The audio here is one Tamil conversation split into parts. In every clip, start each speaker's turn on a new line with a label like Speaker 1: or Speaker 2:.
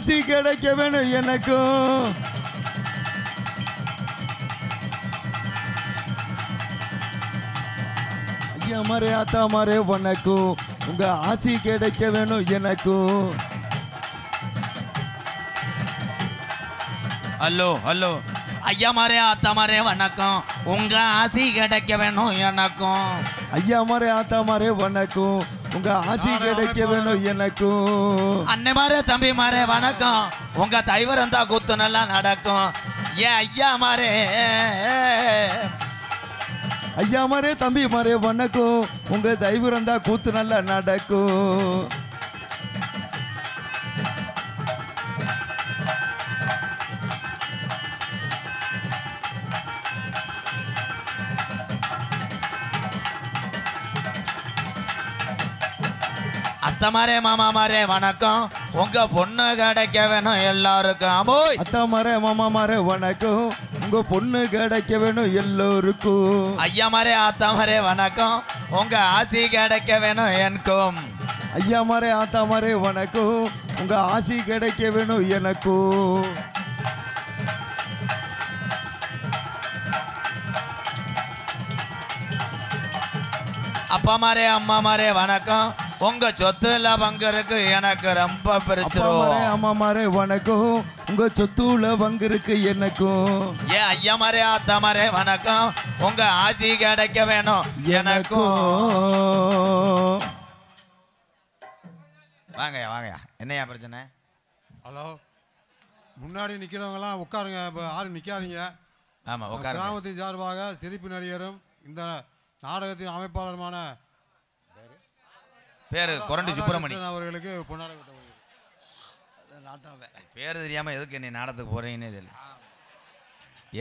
Speaker 1: ஆசி கிடைக்க வேணும் எனக்கும். ஐயா மாரே ஆத்தா மாரே வணக்கம், உங்க ஆசி கிடைக்க வேணும் எனக்கும்.
Speaker 2: ஹலோ ஹலோ ஐயா மாரே ஆத்தா மாரே வணக்கம், உங்க ஆசி கிடைக்க வேணும் எனக்கும்.
Speaker 1: ஐயா மாரே ஆத்தா மாரே வணக்கம், உங்க ஆசி கிடைக்க வேணும் எனக்கும்.
Speaker 2: அண்ணே மாரே தம்பி மாரே வணக்கம், உங்க தைவரம் தான் கூத்து நல்லா நடக்கும். ஏன் ஐயா மாரே
Speaker 1: ஐயா மாரே தம்பி மாரே வணக்கம், உங்க தைவரம் தான் கூத்து நல்லா நடக்கும்.
Speaker 2: அத்தை மாரே மாமா மாரே வணக்கம், உங்க பொண்ணு கிடைக்க வேணும் எல்லாருக்கும். அமோய்
Speaker 1: அத்தா மாரே மாமா மாரே வணக்கம், உங்க பொண்ணு கிடைக்க வேணும் எல்லோருக்கும்.
Speaker 2: ஐயா மாரே ஆத்தா மாரே வணக்கம், உங்க ஆசி கிடைக்க வேணும் எனக்கும்.
Speaker 1: ஐயா மாரே ஆத்தா மாரே வணக்கம், உங்க ஆசி கிடைக்க வேணும் எனக்கும்.
Speaker 2: அப்பா மாரே அம்மா மாரே வணக்கம், உங்க சொத்துல பங்கு இருக்கு எனக்கு ரொம்ப
Speaker 1: அப்பா மாரே
Speaker 2: பிடிச்சிரும்.
Speaker 1: அம்மா மாரே வணக்கம், உங்க சொத்துல பங்கு இருக்கு எனக்கும்.
Speaker 2: ஏன் ஐயா மாரே ஆத்தா மாரே வணக்கம், உங்க ஆசி கிடைக்க வேணும் எனக்கும். வாங்கய்யா வாங்கய்யா, என்னையா பிரச்சனை?
Speaker 3: ஹலோ, முன்னாடி நிற்கிறவங்களாம் உட்காருங்க, இப்போ யாரும் நிற்காதீங்க.
Speaker 2: ஆமாம் உட்காரு.
Speaker 3: கிராமத்தின் சார்பாக சிரிப்பு நடிகரும் இந்த நாடகத்தின் அமைப்பாளருமான
Speaker 2: பேரு கொரண்டி சுப்பிரமணியம்
Speaker 3: அவர்களுக்கு பொன்னாடை
Speaker 2: பேரு தெரியாம எதுக்கு என்னை நாடகத்துக்கு போறீங்கன்னே தெரியல.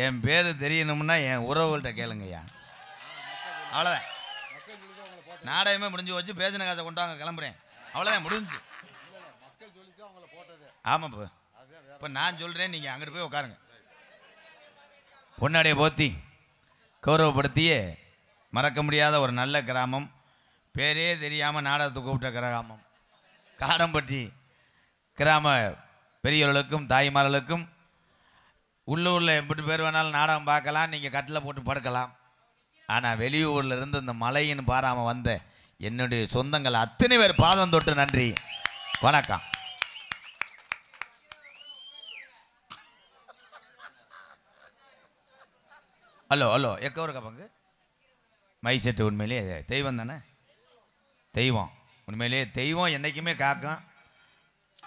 Speaker 2: என் பேரு தெரியணும்னா என் உறவுகள்கிட்ட கேளுங்கய்யா. அவ்வளோதான், நாடகமே முடிஞ்சு வச்சு பேசின காசை கொண்டாங்க, கிளம்புறேன். அவ்வளோதான், முடிஞ்சு. ஆமாம் இப்போ நான் சொல்கிறேன், நீங்கள் அங்கிட்டு போய் உட்காருங்க. பொன்னாடைய போத்தி கௌரவப்படுத்தியே மறக்க முடியாத ஒரு நல்ல கிராமம், பேரே தெரியாமல் நாடகத்தை கூப்பிட்ட கிராமம் காடம்பட்டி கிராம பெரியவர்களுக்கும் தாய்மார்களுக்கும் உள்ளூரில் எப்படி பேர் வேணாலும் நாடகம் பார்க்கலாம், நீங்கள் கட்டில் போட்டு படுக்கலாம். ஆனால் வெளியூரில் இருந்து இந்த மலையின்னு பாராமல் வந்த என்னுடைய சொந்தங்கள் அத்தனை பேர் பாதம் தொட்டு நன்றி வணக்கம். ஹலோ ஹலோ எக்க ஒரு பங்கு மை செட்டு உண்மையிலேயே தெய்வம் தானே, தெய்வம் உண்மையிலேயே தெய்வம் என்றைக்குமே காக்கும்.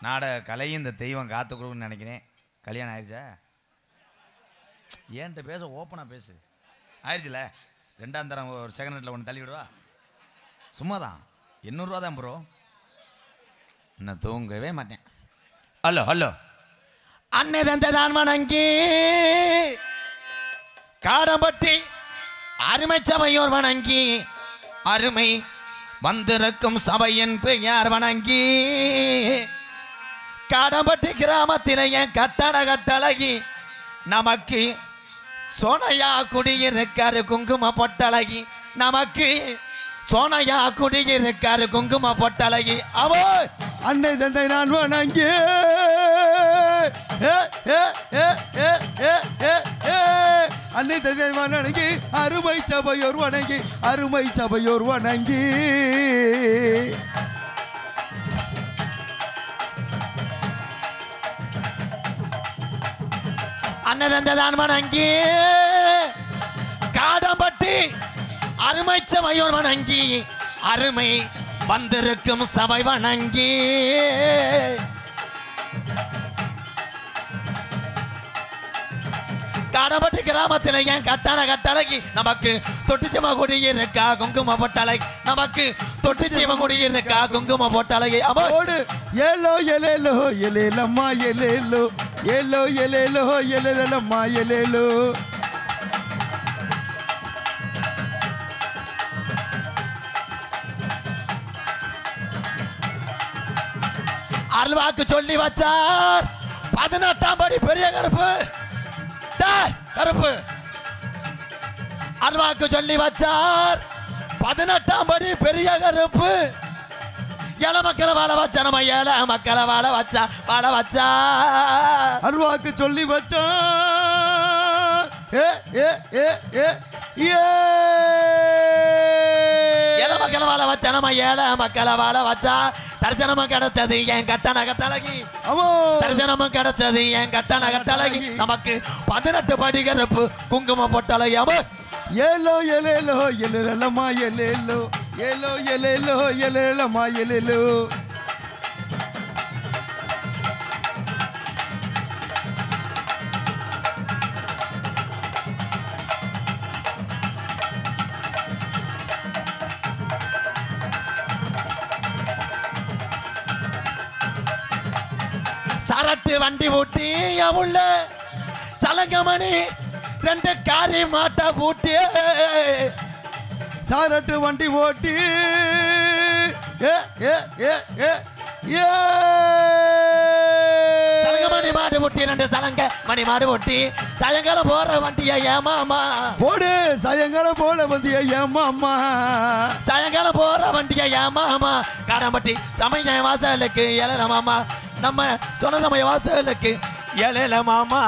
Speaker 2: நாடக கலையும் இந்த தெய்வம் காத்து கொடுக்குன்னு நினைக்கிறேன். கல்யாணம் ஆயிடுச்சா? ஏன்ட்ட பேச ஓப்பனாக பேசு. ஆயிடுச்சுல, 2ஆம் தரம் ஒரு செகண்ட் ஹேண்டில் ஒன்று தள்ளி விடுவா. சும்மா தான் 800 தான் ப்ரோ, இன்னும் தூங்கவே மாட்டேன். ஹலோ ஹலோ அன்னை தந்தை தான் வணங்கி காடம்பட்டி அருமை சபையோர் வணங்கி அருமை வந்திருக்கும் சபையின் பெயர் வணங்கி காடம்பட்டி கிராமத்திலேயே கட்டட கட்டழகி நமக்கு சோனையா குடியிருக்காரு குங்கும பொட்டழகி, நமக்கு சோனையா குடியிருக்காரு குங்கும பொட்டழகி. அவோ
Speaker 1: அன்னை தந்தை நான் வணங்கி அன்னை தந்தை வணங்கி அருமை சபையோர் வணங்கி அருமை சபையோர் வணங்கி
Speaker 2: அன்னை தந்தை தான் வணங்கி காடம்பட்டி அருமை சபையோர் வணங்கி அருமை வந்திருக்கும் சபை வணங்கி காடம்பட்டி கிராமத்தில் ஏன் கட்டண கட்டழகி நமக்கு தொட்டிச்சம குடியிருக்கா குங்கும பொட்டழகி, நமக்கு தொட்டிச்சம குடியிருக்கா குங்கும பொட்டழகி.
Speaker 1: அமோடு ஏலோ எலேலோ எலேலம்மா எலேலோ ஏலோ எலேலோ எலேலம்மா எலேலோ.
Speaker 2: அல்வாக்கு சொல்லி வச்சார் 18ஆம் படி பெரிய கருப்பு கருப்பு அல்வாக்கு சொல்லி வச்சார் 18ஆம் படி பெரிய கருப்பு.
Speaker 4: ஏழை மக்களை வாழ வச்சா நம்ம ஏழை மக்களை வாழ வச்சா
Speaker 1: அருவாக்கு சொல்லி வச்சா ஏ ஏ ஏ ஏ ஏ
Speaker 4: ஏழை மக்களை வாழ வச்சா நம்ம ஏழை மக்களை வாழ வச்சா தரிசனமும் கிடைச்சது என் கட்டண கட்டழகி தரிசனமும் கிடைச்சது என் கட்டண கட்டழகி நமக்கு 18 படி கருப்பு குங்குமம் பொட்டழகி அவ
Speaker 1: ஏலோ எலேலோ எலேலமா எலேலோ ஏலோ எலேலோ எலேலமா எலேலோ
Speaker 4: சரட்டு வண்டி ஊட்டி உள்ள சலங்கமணி 2 காரி மாட்டை பூட்டி
Speaker 1: சாரட்டு வண்டி ஓட்டி ஏ ஏ ஏ ஏ ஏ
Speaker 4: சலங்கமணி மாடு பூட்டி 2 சலங்க மணி மாடு பூட்டி சாயங்காலம் போற வண்டிய ஏமாமா
Speaker 1: போடு சாயங்காலம் போல வந்திய ஏமாமா
Speaker 4: சாயங்காலம் போற வண்டிய ஏமாமா காடம்பட்டி சமய வாசலுக்கு ஏழல மாமா நம்ம சொன்ன சமய வாசலுக்கு ஏழல மாமா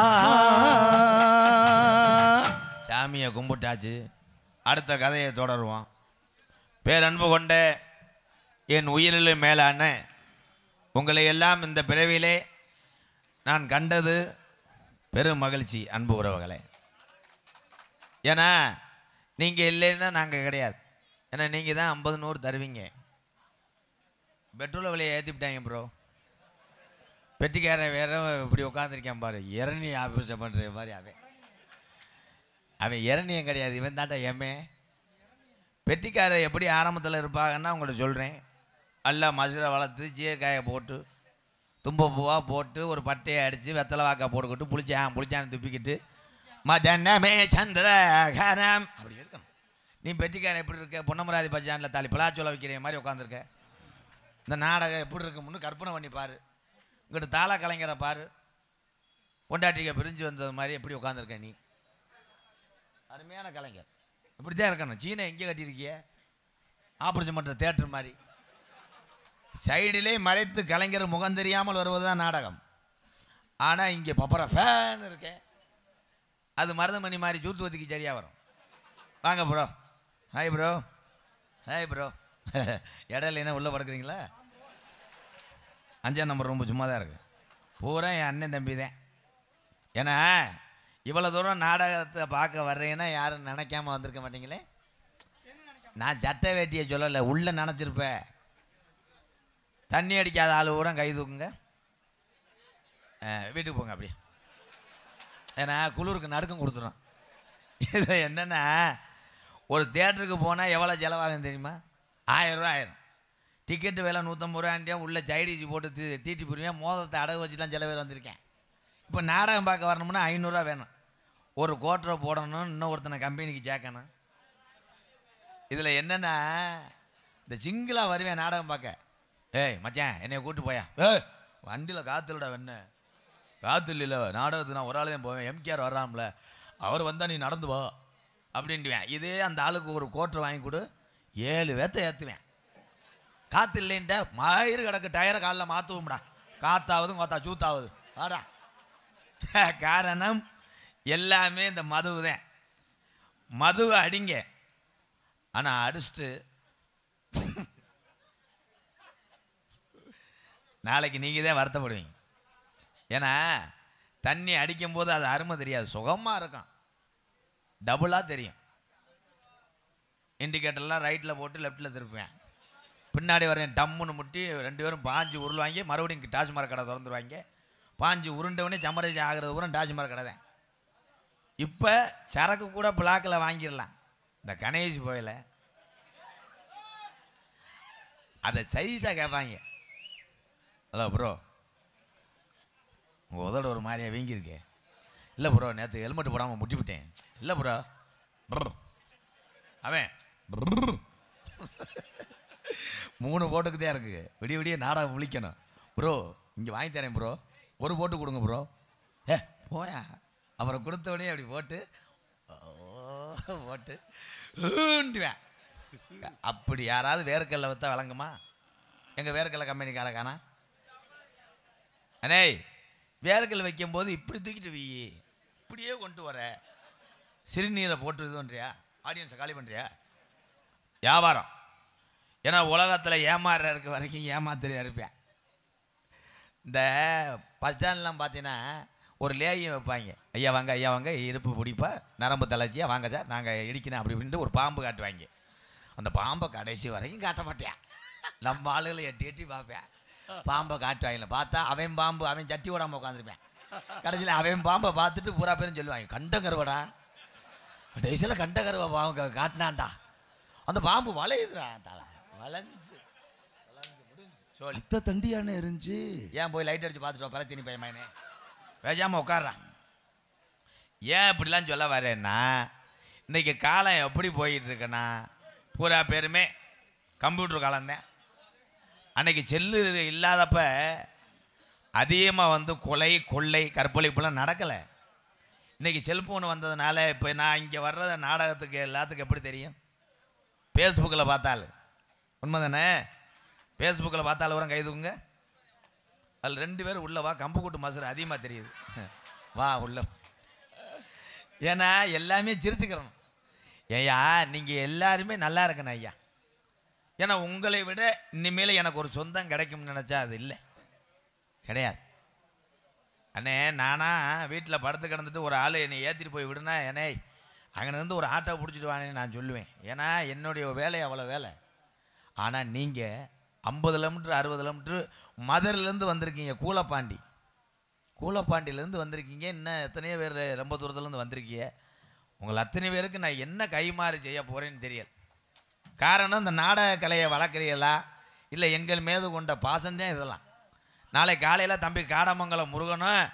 Speaker 2: சாமியை கும்பிட்டாச்சு அடுத்த கதையை தொடருவோம். பேரன்பு கொண்ட என் உயிரிலும் மேலான உங்களை எல்லாம் இந்த பிறவிலே நான் கண்டது பெரும் மகிழ்ச்சி அன்பு உறவுகளே. ஏன்னா நீங்கள் இல்லைன்னா நாங்கள் கிடையாது. ஏன்னா நீங்கள் தான் 50 100 தருவீங்க. பெட்ரோல் விலையை ஏற்றிவிட்டாங்க ப்ரோ. பெட்டிக்காரன் வேற இப்படி உட்காந்துருக்கேன் பாரு, இரணி ஆஃபீஸை பண்ணுற மாதிரி அவன் இரணியம் கிடையாது, இவன் தாண்டா எம்ஏ. பெட்டிக்காரை எப்படி ஆரம்பத்தில் இருப்பாங்கன்னா உங்கள்கிட்ட சொல்கிறேன். நல்லா மசுரை வளர்த்து ஜீயக்காயை போட்டு தும்ப பூவாக போட்டு ஒரு பட்டையை அடித்து வெத்தலை வாக்கா போட்டுக்கிட்டு புளிச்சான்னு துப்பிக்கிட்டு மதனமே சந்திரகாரம் அப்படி இருக்கணும். நீ பெட்டிக்காரன் எப்படி இருக்க, பொன்னமராதி பச்சானில் தாலி பலாச்சோலை வைக்கிற மாதிரி உட்காந்துருக்க. இந்த நாடகம் எப்படி இருக்கும்னு கற்பனை பண்ணி பாரு. இங்கிட்ட தாளா கலைஞரை பாரு, பொண்டாட்டிக்க பிரிஞ்சு வந்தது மாதிரி எப்படி உட்காந்துருக்க நீ. அருமையான கலைஞர். இப்படி தான் இருக்கணும். சீனை எங்கே கட்டியிருக்கிய, ஆப்ரேஷன் பண்ணுற தேட்டர் மாதிரி சைடிலே மறைத்து கலைஞர் முகம் தெரியாமல் வருவது தான் நாடகம். ஆனால் இங்கே பப்பர ஃபேன் இருக்கேன், அது மருதமணி மாதிரி ஜூத்துவத்துக்கு சரியாக வரும். வாங்க bro. Hi bro. Hi bro. இடையில என்ன உள்ளே படுக்குறீங்களா? 5ஆம் நம்பர் ரொம்ப சும்மா தான் இருக்குது. பூரா என் அண்ணன் தம்பி தான். ஏன்னா இவ்வளோ தூரம் நாடகத்தை பார்க்க வர்றீங்கன்னா யாரும் நினைக்காம வந்திருக்க மாட்டீங்களே. நான் சட்டை வேட்டியை சொல்லலை, உள்ளே நினச்சிருப்பேன். தண்ணி அடிக்காத ஆள் கூட கை தூக்குங்க, வீட்டுக்கு போங்க அப்படியே. ஏன்னா குளிருக்கு நடுக்கம் கொடுத்துரும். இது என்னென்னா ஒரு தேட்டருக்கு போனால் எவ்வளோ செலவாகும் தெரியுமா? 1000 ரூபா ஆயிரும். டிக்கெட்டு விலை 150 ரூபாண்டியா உள்ள சைடிச்சு போட்டு தீட்டி போடுவேன். மோதத்தை அடகு வச்சுலாம் சில பேர் வந்திருக்கேன். இப்போ நாடகம் பார்க்க வரணும்னா 500 ரூபா வேணும். ஒரு கோட்டரை போடணும், இன்னொருத்தனை கம்பெனிக்கு சேர்க்கணும். இதில் என்னென்னா இந்த சிங்கிளாக வருவேன் நாடகம் பார்க்க. ஏய் மச்சான் என்னைய கூப்பிட்டு போயா. வண்டியில் காற்றுலடா வெண்ண காற்று இல்லை, நாடகத்துக்கு நான் ஒரு ஆள் தான் போவேன். எம்கேஆர் வர்றாம்ல, அவர் வந்தால் நீ நடந்து வா அப்படின்ட்டுவேன். இதே அந்த ஆளுக்கு ஒரு கோட்டரை வாங்கி கொடு, 7 பேர்த்த ஏற்றுவேன். காற்று இல்லைன்ட்ட மயிறு கிடக்கு, டயரை காலில் மாற்றுவோம்டா, காற்றாவது கோத்தா சூத்தாவது வாடா. காரணம் எல்லாமே இந்த மதுவு தான். மதுவை அடிங்க, ஆனால் அடிச்சுட்டு நாளைக்கு நீங்கள் தான் வருத்தப்படுவீங்க. ஏன்னா தண்ணி அடிக்கும்போது அது அருமை தெரியாது, சுகமாக இருக்கும், டபுளாக தெரியும். இண்டிகேட்டர்லாம் ரைட்டில் போட்டு லெஃப்டில் திருப்புவேன். பின்னாடி வரேன் டம்முன்னு முட்டி 2 பேரும் பாஞ்சு உருள்வாங்க. மறுபடியும் டாஸ்மார்க் கடை திறந்துருவாங்க. பாஞ்சு உருண்டவனே சமரேஜ் ஆகிறது பூரா டாஸ்மார்க் கடை தான். இப்போ சரக்கு கூட பிளாக்கில் வாங்கிடலாம். இந்த கணேஷ் போயில அதை சைஸாக கேட்பாங்க. ஹலோ ப்ரோ, உங்கள் உதட ஒரு மாதிரியா வீங்கியிருக்கே. இல்லை ப்ரோ நேற்று ஹெல்மெட் போடாமல் முட்டிவிட்டேன். இல்லை ப்ரோ அவன் 3 போட்டுக்கு தான் இருக்குது. விடிய விடிய நாடகம் முழிக்கணும். ப்ரோ இங்கே வாங்கி தரேன் ப்ரோ, ஒரு போட்டு கொடுங்க ப்ரோ. போயா. அப்புறம் கொடுத்தவனே அப்படி போட்டு போட்டுவேன். அப்படி யாராவது வேர்க்கல்ல வைத்தா விளங்குமா? எங்கள் வேர்க்கடலை கம்பெனிக்காரக்கானா அண்ணே வேர்க்கடலை வைக்கும்போது இப்படி தூக்கிட்டு வை, இப்படியே கொண்டு வர சிறுநீரை போட்டு இது பண்ணுறியா, ஆடியன்ஸை காலி பண்ணுறியா? வியாபாரம். ஏன்னா உலகத்தில் ஏமாறுற இருக்க வரைக்கும் ஏமாத்திரியா இருப்பேன். இந்த பஸ் ஸ்டாண்ட்லாம் பார்த்தீங்கன்னா ஒரு லேயம் வைப்பாங்க. ஐயா வாங்க ஐயா வாங்க, இருப்பு பிடிப்பா, நரம்பு தளர்ச்சியா, வாங்க சார் நாங்கள் இடிக்கணும் அப்படி இப்படின்ட்டு ஒரு பாம்பு காட்டுவாங்க. அந்த பாம்பை கடைசி வரைக்கும் காட்ட மாட்டேன். நம்ம ஆளுகளை எட்டி எட்டி பார்ப்பேன். பாம்பை காட்டுவாங்கல்ல, பார்த்தா அவன் பாம்பு, அவன் சட்டி ஓடாமல் உட்காந்துருப்பேன். கடைசியில் அவன் பாம்பை பார்த்துட்டு பூரா பேரும் சொல்லுவாங்க, கண்ட கருவடா, கடைசியில் கண்ட கருவை பாம்பு காட்டினான்டா. அந்த பாம்பு வளையுதுடா, தலை வளைஞ்சு சொல்லி
Speaker 1: அத்தை தண்டியானே இருந்துச்சு.
Speaker 2: ஏன் போய் லைட் அடிச்சு பார்த்துட்டு பரத்தினி பையமானே பேசாமல் உட்காடுறான். ஏன் இப்படிலாம் சொல்ல வரேன்னா, இன்றைக்கி காலம் எப்படி போயிட்டு இருக்குன்னா, பூரா பேருமே கம்ப்யூட்டர் காலம்தான். அன்றைக்கி செல்லு இல்லாதப்ப அதிகமாக வந்து கொலை கொள்ளை கற்பழிப்புலாம் நடக்கலை. இன்றைக்கி செல்ஃபோன் வந்ததுனால இப்போ நான் இங்கே வர்றத நாடகத்துக்கு எல்லாத்துக்கும் எப்படி தெரியும்? ஃபேஸ்புக்கில் பார்த்தாலும் உண்மை தானே? ஃபேஸ்புக்கில் பார்த்தாலும் வரும், கைதுங்க அதில் 2 பேர் உள்ள வா, கம்பு கூட்டு மசுறு அதிகமாக தெரியுது, வா உள்ள. ஏன்னா எல்லாமே சிரிச்சுக்கிறணும். ஐயா நீங்கள் எல்லாருமே நல்லா இருக்கணும் ஐயா. ஏன்னா உங்களை விட இனிமேல் எனக்கு ஒரு சொந்தம் கிடைக்கும்னு நினச்சா அது இல்லை, கிடையாது. அண்ணே நானா வீட்டில் படுத்து கிடந்துட்டு ஒரு ஆள் என்னை ஏற்றிட்டு போய் விடுனா, என்னே அங்கேருந்து ஒரு ஆட்டோ பிடிச்சிட்டு வானேன்னு நான் சொல்லுவேன். ஏன்னா என்னுடைய வேலை அவ்வளோ வேலை. ஆனால் நீங்கள் 50 கிலோமீட்டர் 60 கிலோமீட்டர் மதுரையிலேருந்து வந்திருக்கீங்க, கூலப்பாண்டியிலேருந்து வந்திருக்கீங்க. இன்னும் எத்தனையோ பேர் ரொம்ப தூரத்துலேருந்து வந்திருக்கீங்க. உங்களை அத்தனை பேருக்கு நான் என்ன கைமாறு செய்ய போகிறேன்னு தெரியல. காரணம் இந்த நாடக கலையை வளர்க்குறீங்களா இல்லை எங்கள் மீது கொண்ட பாசம்தான் இதெல்லாம். நாளை காலையில் தம்பி காடமங்கலம் முருகனும்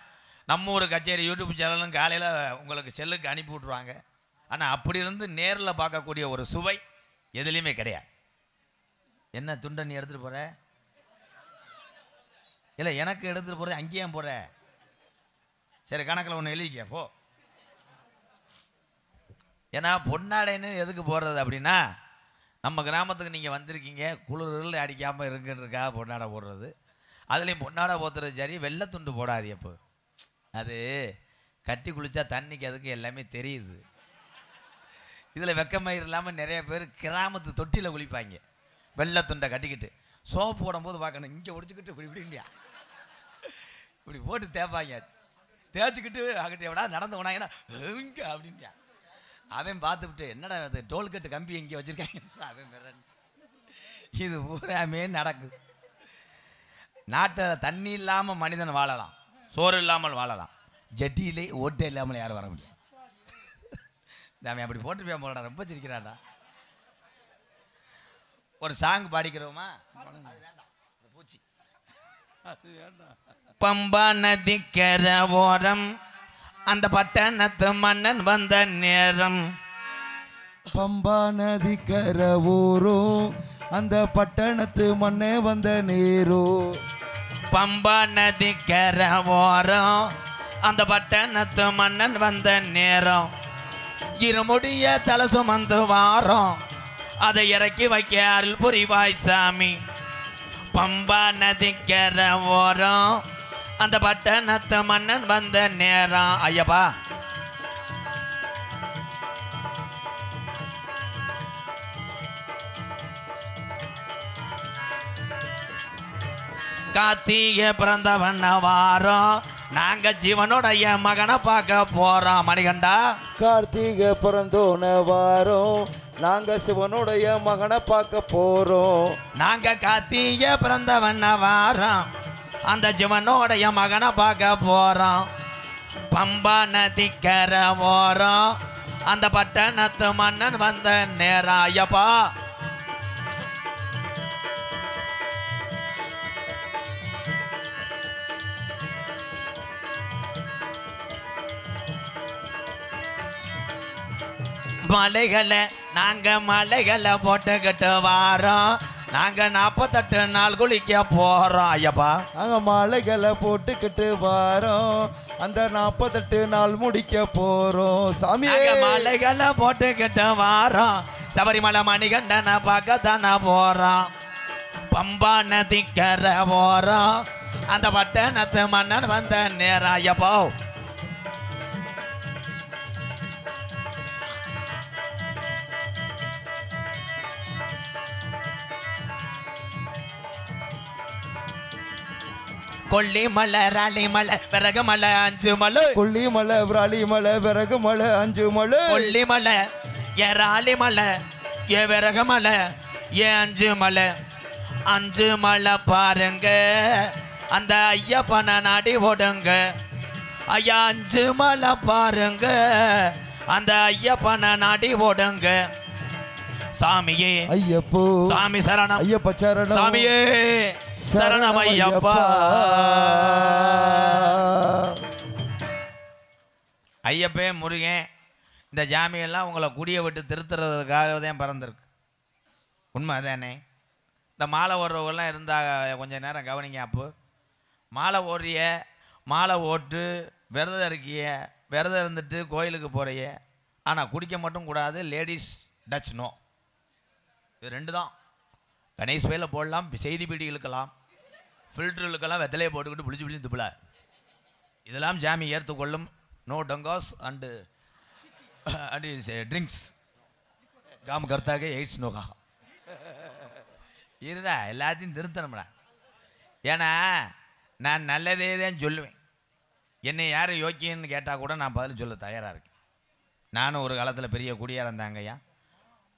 Speaker 2: நம்ம ஊர் கச்சேரி யூடியூப் சேனலும் காலையில் உங்களுக்கு செல்லுக்கு அனுப்பி விட்ருவாங்க. ஆனால் அப்படி இருந்து நேரில் பார்க்கக்கூடிய ஒரு சுவை எதுலேயுமே கிடையாது. என்ன துண்டை நீ எடுத்துகிட்டு போகிற? இல்லை எனக்கு எடுத்துகிட்டு போகிறது அங்கேயே போகிற. சரி கணக்கில் ஒன்று எழுதிக்க போ. ஏன்னா பொன்னாடைன்னு எதுக்கு போடுறது அப்படின்னா, நம்ம கிராமத்துக்கு நீங்கள் வந்திருக்கீங்க, குளிரில் அடிக்காமல் இருக்குன்றதுக்காக பொன்னாடை போடுறது. அதுலேயும் பொன்னாடை போத்துறது சரி, வெள்ளை துண்டு போடாது. அப்போ அது கட்டி குளித்தா தண்ணிக்கு அதுக்கு எல்லாமே தெரியுது. இதில் வெக்கமயிர் இல்லாமல் நிறைய பேர் கிராமத்து தொட்டியில் குளிப்பாங்க, வெள்ளை துண்டை கட்டிக்கிட்டு. சோப்பு போடும்போது பார்க்கணும், இங்கே ஒடிச்சுக்கிட்டு இப்படி இப்படின்டியா இப்படி போட்டு தேய்ப்பாங்க. தேய்ச்சிக்கிட்டு அங்கிட்ட எவ்வளோ நடந்து போனாங்கன்னா இங்கே அப்படின்டியா. அவன் பார்த்துக்கிட்டு என்னடா அது டோல்கட்டு கம்பி எங்கே வச்சுருக்காங்க அவன். இது பூராமே நடக்குது. நாட்டில் தண்ணி இல்லாமல் மனிதன் வாழலாம், சோறு இல்லாமல் வாழலாம், ஜட்டியிலே ஓட்டை இல்லாமல் யாரும் வர முடியாது. அவன் அப்படி போட்டுருப்பேன் போலடா, ரொம்ப சிரிக்கிறான்டா. ஒரு சாங் பாடிக்கிறோமா? பூச்சி பம்பா நதிக்கர ஓரம் அந்த பட்டணத்து மன்னன் வந்த நேரம்.
Speaker 1: பம்பா நதிக்கர ஓரம் அந்த பட்டணத்து மண்ணே வந்த நேரோ.
Speaker 2: பம்பா நதிக்கர ஓரம் அந்த பட்டணத்து மன்னன் வந்த நேரம். இருமுடிய தலை சுமந்து வாரம் அதை இறக்கி வைக்க அருள் புரிவாய் சாமி. பம்பா நதிக்கர ஓரம் அந்த பட்டணத்து மன்னன் வந்த நேரம். ஐயப்பா கார்த்திகை பிறந்தவண்ண வாரம் நாங்க ஜீவனுடைய மகனை பார்க்க போறோம். மணிகண்டா
Speaker 1: கார்த்திகை பிறந்தோன வாரம் நாங்க சிவனுடைய மகனை பார்க்க போறோம்.
Speaker 2: நாங்க கார்த்திகை பிறந்தவண்ண வாரம் அந்த ஜீவனுடைய மகனை பார்க்க போறோம். பம்பா நதிக்கர ஓரம் அந்த பட்டணத்து மன்னன் வந்த நேரம். ஐயப்பா மலைகளை நாங்க மலைகளை போட்டுக்கிட்டு வாரோம். நாங்க 48 நாள் குளிக்க போறோம். ஐயப்பா
Speaker 1: நாங்க மலைகளை போட்டுக்கிட்டு வாரோம், அந்த 48 நாள் முடிக்க போறோம். சாமி
Speaker 2: மலைகளை போட்டுக்கிட்டு வாரோம், சபரிமலை மணிகண்டனை பார்க்க தானே போறோம்.
Speaker 4: பம்பா நதிக்கர ஓரம் அந்த பட்டணத்து மன்னன் வந்த நேராயப்போ கொல்லி மலை ராளி மலை விறகு மலை 5 மலை
Speaker 1: கொல்லி மலை விராலி மலை விறகு மலை 5 மலை
Speaker 4: கொல்லி மலை ஏ ராளி மலை ஏ விறகு மலை ஏ 5 மலை 5 மலை பாருங்க அந்த ஐயப்பனை நாடி ஓடுங்க ஐயா 5 மலை பாருங்க அந்த ஐயப்பனை நாடி ஓடுங்க சாமியே
Speaker 1: ஐயப்போ
Speaker 4: சாமி சரணம்
Speaker 1: ஐயப்ப சரணம்
Speaker 4: சாமியே சரணம் ஐயப்பா
Speaker 2: ஐயப்பே முருகன் இந்த ஜாமியெல்லாம் உங்களை குடியை விட்டு திருத்துறதுக்காக தான் பிறந்திருக்கு. உண்மை தானே? இந்த மாலை ஓடுறவங்கெல்லாம் இருந்தால் கொஞ்சம் நேரம் கவனிங்க. அப்போ மாலை ஓடுறிய, மாலை ஓட்டு, விரதம் இருக்கிய, விரதம் இருந்துட்டு கோயிலுக்கு போகிறிய, ஆனால் குடிக்க மட்டும் கூடாது. Ladies touch no. இது 2 தான். கணேஷ் பையில் போடலாம், செய்தி பீடி இழுக்கலாம், ஃபில்ட்ரு இழுக்கலாம், வெத்தலையை போட்டுக்கிட்டு பிடிச்சி பிடிச்சி துப்பில. இதெல்லாம் ஜாமி ஏற்றுக்கொள்ளும். நோ டங்காஸ் அண்டு ட்ரிங்க்ஸ் காம் கர்த்தாக எய்ட்ஸ் நோகா. இருடா, எல்லாத்தையும் திருத்தணும்டா. ஏன்னா நான் நல்லதே தான் சொல்லுவேன். என்னை யார் யோக்கியன்னு கேட்டால் கூட நான் பதில் சொல்ல தயாராக இருக்கேன். நானும் ஒரு காலத்தில் பெரிய குடியாக இருந்தாங்கய்யா.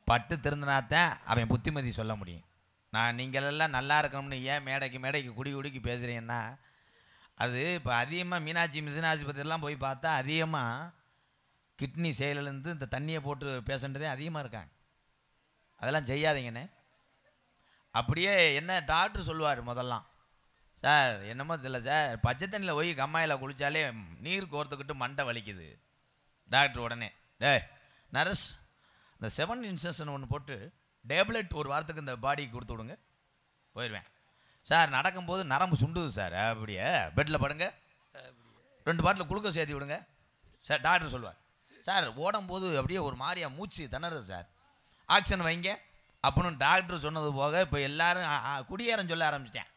Speaker 2: பட்டு திருந்தினாத்தான் அவன் புத்திமதி சொல்ல முடியும். நான் நீங்களெல்லாம் நல்லா இருக்கணும்னு ஏன் மேடைக்கு குடிக்கு பேசுகிறீங்கன்னா, அது இப்போ அதிகமாக மீனாட்சி மிஷின் ஆஸ்பத்திரிலாம் போய் பார்த்தா அதிகமாக கிட்னி செயலிலேருந்து இந்த தண்ணியை போட்டு பேஷண்ட்டு தான் அதிகமாக இருக்காங்க. அதெல்லாம் செய்யாதீங்கண்ணே. அப்படியே என்ன டாக்டர் சொல்லுவார் முதல்லாம், சார் என்னமோ தெரியல சார், பச்சை தண்ணியில் போய் கம்மாயில் குளித்தாலே நீர் கோர்த்துக்கிட்டு மண்டை வலிக்குது. டாக்டர் உடனே, நர்ஸ் இந்த 7 இன்செக்ஷன் ஒன்று போட்டு டேப்லெட் ஒரு வாரத்துக்கு இந்த பாடிக்கு கொடுத்து விடுங்க. போயிடுவேன். சார் நடக்கும்போது நரம்பு சுண்டுது சார். அப்படியே பெட்டில் படுங்க, 2 பாட்டில் குளுக்கோஸ் சேர்த்து விடுங்க. சார் டாக்டர் சொல்லுவார், சார் ஓடும்போது அப்படியே ஒரு மாதிரியா மூச்சு திணறுது சார், ஆக்சிஜன் வைங்க அப்படின்னு டாக்டர் சொன்னது போக இப்போ எல்லாரும் குடியேறம் சொல்ல ஆரம்பிச்சிட்டேன்.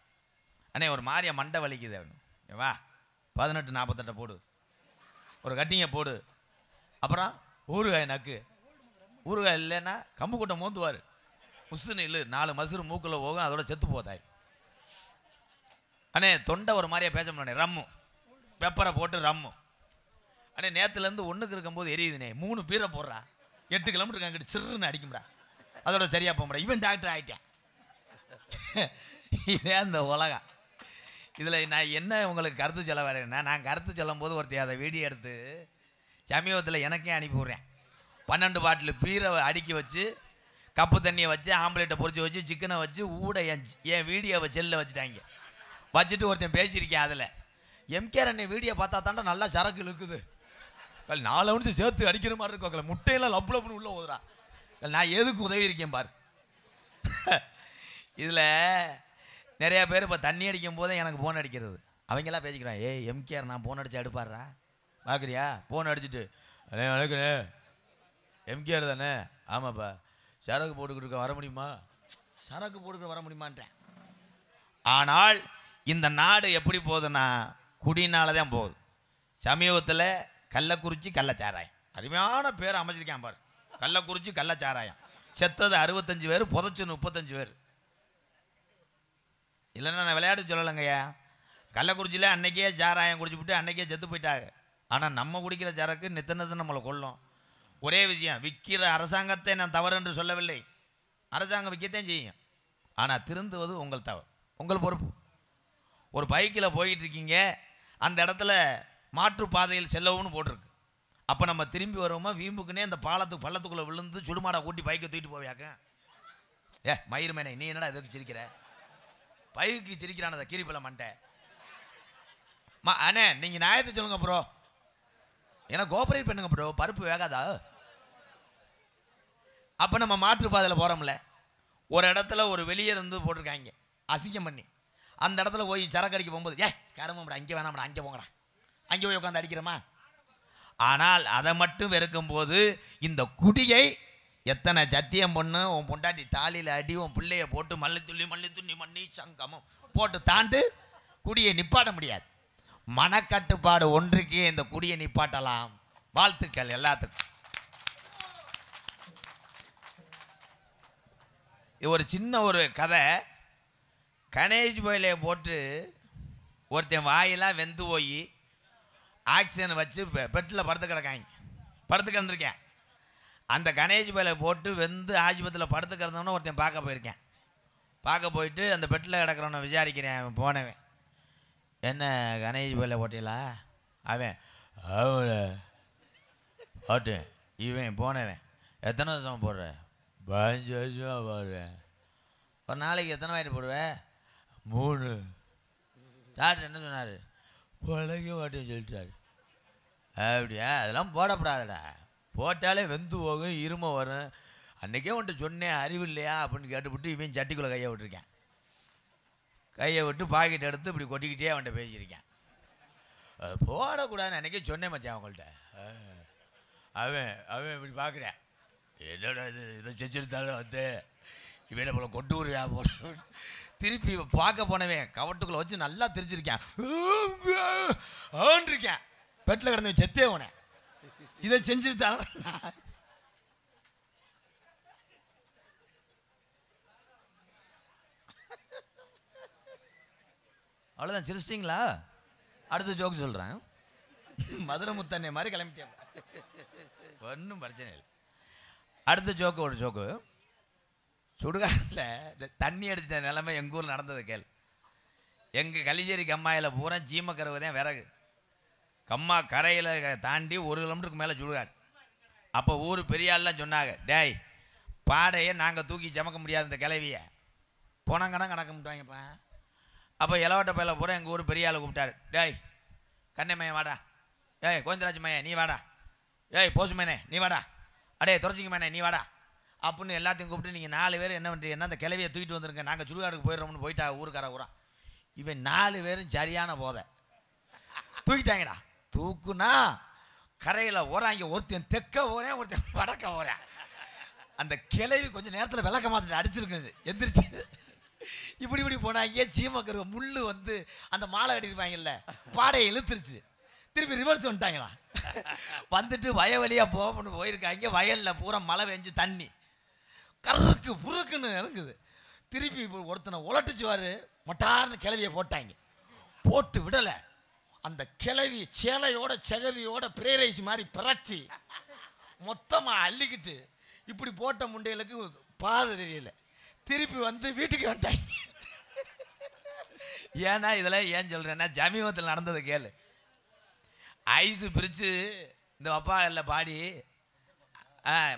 Speaker 2: அண்ணே ஒரு மாதிரியா மண்டை வலிக்குது அப்படின்னு. வா 18-48 போடு, ஒரு கட்டிங்கை போடு, அப்புறம் ஊறுகாய் நக்கு. ஊறுகாய் இல்லைன்னா கம்பு கூட்டை மோந்துவார். உசுன்னு இல்லை, 4 மசுறு மூக்கில் போகும், அதோட செத்து போதாய். அண்ணே தொண்டை ஒரு மாதிரியா பேச முடியாது. ரம்மு பெப்பரை போட்டு ரம்மு. அண்ணே நேற்றுலேருந்து 1க்கு இருக்கும்போது எரியுதுண்ணே, 3 பீரை போடுறா, 8 கிலோமீட்டருக்கு அங்கிட்டு சிறுன்னு அடிக்கும்டா, அதோட சரியாக போக முடியாது. இவன் டாக்டர் ஆகிட்டேன். இதே அந்த உலகம். இதில் நான் என்ன உங்களுக்கு கருத்து சொல்ல வரேன்னா, நான் கருத்து சொல்லும் போது ஒருத்தர் அதை வீடியோ எடுத்து சமீபத்தில் எனக்கே அனுப்பி விட்றேன். 12 பாட்டில் பீரை அடுக்கி வச்சு, கப்பு தண்ணியை வச்சு, ஆம்லேட்டை பொறிச்சு வச்சு, சிக்கனை வச்சு, ஊட என் வீடியோவை செல்லில் வச்சுட்டாங்க. வச்சுட்டு ஒருத்தன் பேசியிருக்கேன். அதில் எம்கேஆர் அண்ணே வீடியோ பார்த்தா தாண்டா நல்லா சரக்கு இழுக்குது, 4 ounce சேர்த்து அடிக்கிற மாதிரி இருக்கும், முட்டையெல்லாம் லப்பு லப்புன்னு உள்ளே ஓதுறா. நான் எதுக்கு உதவி இருக்கேன் பார். இதில் நிறையா பேர் இப்போ தண்ணி அடிக்கும் போதே எனக்கு ஃபோன் அடிக்கிறது. அவங்கெல்லாம் பேசிக்கிறான், எம்கேஆர் நான் ஃபோன் அடித்து அடுப்பாடுறா பார்க்குறியா, ஃபோன் அடிச்சுட்டு வணக்கண்ணே எம்கேஆர் தானே, ஆமாப்பா சரக்கு போட்டுக்கிட்டு வர முடியுமா, சரக்கு போட்டுக்கிட்டு வர முடியுமான்றேன். ஆனால் இந்த நாடு எப்படி போகுதுன்னா குடினால தான் போகுது. சமீபத்தில் கள்ளக்குறிச்சி கள்ளச்சாராயம், அருமையான பேர் அமைச்சிருக்கேன் பாரு. கள்ளக்குறிச்சி கள்ளச்சாராயம், செத்தது 65 பேர், புதைச்சு 35 பேர். இல்லைன்னா நான் விளையாட்டு சொல்லலைங்கய்யா. கள்ளக்குறிச்சியில் அன்னைக்கே சாராயம் குடிச்சுவிட்டு அன்னைக்கே செத்து போயிட்டாங்க. ஆனால் நம்ம குடிக்கிற சரக்கு நித்தனத்தை நம்மளை கொல்லும். ஒரே விஷயம், விற்கிற அரசாங்கத்தை நான் தவறு என்று சொல்லவில்லை, அரசாங்கம் விற்கத்தான் செய்யும். ஆனால் திருந்துவது உங்கள் தவறு, உங்கள் பொறுப்பு. ஒரு பைக்கில் போயிட்டு இருக்கீங்க, அந்த இடத்துல மாற்றுப்பாதையில் செல்லவும்னு போட்டிருக்கு. அப்போ நம்ம திரும்பி வருவோமா, வீம்புக்குன்னே அந்த பள்ளத்துக்குள்ளே விழுந்து சுடுமாடா கூட்டி பைக்கை தூக்கிட்டு போவியாக்க. மயிர் மேனே நீ என்னடா எதுக்கு சிரிக்கிற, பைக்கு சிரிக்கிறான் அதை கீரிப்பில் மண்டை. அண்ணே நீங்கள் நியாயத்தை சொல்லுங்க ப்ரோ, ஏன்னா கோஆப்ரேட் பண்ணுங்க ப்ரோ, பருப்பு வேகாதா. அப்போ நம்ம மாற்றுப்பாதையில் போகிறோம்ல, ஒரு இடத்துல ஒரு வெளியே இருந்து போட்டிருக்காங்க அசிங்கம் பண்ணி, அந்த இடத்துல போய் சரக்கு அடிக்க போகும்போது கரம்படா இங்கே வேணாம்டா அங்கே போங்கடா, அங்கே போய் உட்காந்து அடிக்கிறோமா. ஆனால் அதை மட்டும் வெறுக்கும் போது இந்த குடியை எத்தனை சத்தியம் பொண்ணு உன் பொண்டாட்டி தாலியில் அடி உன் பிள்ளைய போட்டு மல்லித்துள்ளி மண்ணி சங்கமம் போட்டு தாண்டு குடியை நிப்பாட்ட முடியாது. மனக்கட்டுப்பாடு ஒன்றுக்கே இந்த குடியை நிப்பாட்டலாம். வாழ்த்துக்கள் எல்லாத்துக்கும். ஒரு சின்ன ஒரு கதை. கணேஷ் போயிலே போட்டு ஒருத்தன் வாயெல்லாம் வெந்து போய் ஆக்சிஜன் வச்சு பெட்டில் படுத்து கிடந்திருக்கேன். அந்த கணேஷ் போயில போட்டு வெந்து ஆஸ்பத்திரியில் படுத்து கிடந்தவொன்னே ஒருத்தன் பார்க்க போயிருக்கேன். பார்க்க போயிட்டு அந்த பெட்டில் கிடக்கிறவனை விசாரிக்கிறேன். போனவன், என்ன கணேஷ் போயில போட்டீங்களா? அவன் போட்டு இவன் போனவன், எத்தனை வருஷம் போடுற? 15 வருஷம் போடுறேன். ஒரு நாளைக்கு எத்தனை வாயிட்டு போடுவேன்? 3. டாக்டர் என்ன சொன்னார்? பொழைக்க மாட்டேன்னு சொல்லிட்டாரு. அப்படியா? அதெல்லாம் போடப்படாதடா, போட்டாலே வெந்து போகும், இருமை வரும். அன்றைக்கே உன்ட்டு சொன்னேன், அறிவு இல்லையா அப்படின்னு கேட்டுவிட்டு இவன் சட்டிக்குள்ளே கையை விட்டுருக்கேன். கையை விட்டு பாக்கெட் எடுத்து இப்படி கொட்டிக்கிட்டே அவன்கிட்ட பேசியிருக்கேன். அது போடக்கூடாதுன்னு அன்றைக்கே சொன்னேன் மச்சான் அவங்கள்ட்ட. அவன் இப்படி பார்க்குறேன், என்னோட இதை செஞ்சுருந்தாலும் வந்து இவனை போல கொண்டு வருவா போல. திருப்பி பார்க்க போனவன் கவட்டுக்குள்ளே வச்சு நல்லா திரிச்சிருக்கேன். இருக்கேன் பெட்டில் கிடந்தவன் செத்தே போனேன். இதை செஞ்சுருந்தாலும் அவ்வளோதான். சிரிச்சிட்டிங்களா? அடுத்த ஜோக்கு சொல்கிறேன். மதுரை முத்தண்ணே மாதிரி கிளம்பிட்டேன், ஒன்றும் பிரச்சனை இல்லை. அடுத்த ஜோக்கு ஒரு ஜோக்கு. சுடுகாட்டில் தண்ணி அடித்த நிலைமை எங்கள் ஊரில் நடந்தது கேள். எங்கள் கலிச்சேரி கம்மாயில் பூரா சீமக்கருவு தான் விறகு. கம்மா கரையில் தாண்டி 1 கிலோமீட்டருக்கு மேலே சுடுகாடு. அப்போ ஊர் பெரியாள்லாம் சொன்னாங்க, டேய் பாடையை நாங்கள் தூக்கி சமக்க முடியாது, இந்த கிளவியை போனாங்கன்னா கணக்க முட்டாங்கப்பா. அப்போ இலவட்ட பயில பூரா எங்கள் ஊர் பெரியாளை கூப்பிட்டாரு. டேய் கண்ணமையன் வாடா, ஏய் கோவிந்தராஜ் மையன் நீ வாடா, ஏய் போசுமேனே நீ வாடா, அடே துறச்சிங்க மேனே நீ வாடா அப்படின்னு எல்லாத்தையும் கூப்பிட்டு நீங்கள் 4 பேர் என்ன பண்ணுறீங்கன்னா அந்த கிளவியை தூக்கிட்டு வந்துருங்க, நாங்கள் சுடுகாடுக்கு போயிடுறோம்னு போயிட்டா ஊருக்கார ஊரா. இவன் 4 பேரும் சரியான போதை தூக்கிட்டாங்கடா. தூக்குனா கரையில் ஓராங்க, ஒருத்தன் தெற்க ஓரேன், ஒருத்தன் வடக்க ஓரேன். அந்த கிளவி கொஞ்சம் நேரத்தில் விளக்க மாத்திட்டு அடிச்சிருக்கு, எந்திரிச்சு இப்படி போனாங்க. சீமக்கரு முள்ளு வந்து அந்த மாலை அடிப்பாங்கல்ல, பாடையை இழுத்துருச்சு. திருப்பி ரிவர்ஸ் வந்துட்டாங்களா, வந்துட்டு வயவழியாக போகணும்னு போயிருக்காங்க. வயலில் பூரா மழை பெஞ்சு தண்ணி கருக்கு புருக்குன்னு இறங்குது. திருப்பி ஒருத்தனை உலட்டுச்சுவார், மொட்டார்னு கிளவியை போட்டாங்க. போட்டு விடலை, அந்த கிளவி சேலையோட செகதியோட பிரேரைஸ் மாதிரி பிரச்சி மொத்தமாக அள்ளிக்கிட்டு இப்படி போட்ட முண்டைகளுக்கு பாதை தெரியல. திருப்பி வந்து வீட்டுக்கு வந்துட்டாங்க. ஏன்னா இதில் ஏன் சொல்கிறேன்னா ஜமீபத்தில் நடந்தது கேளு. ஐஸு பிரித்து இந்த அப்பா இல்லை பாடி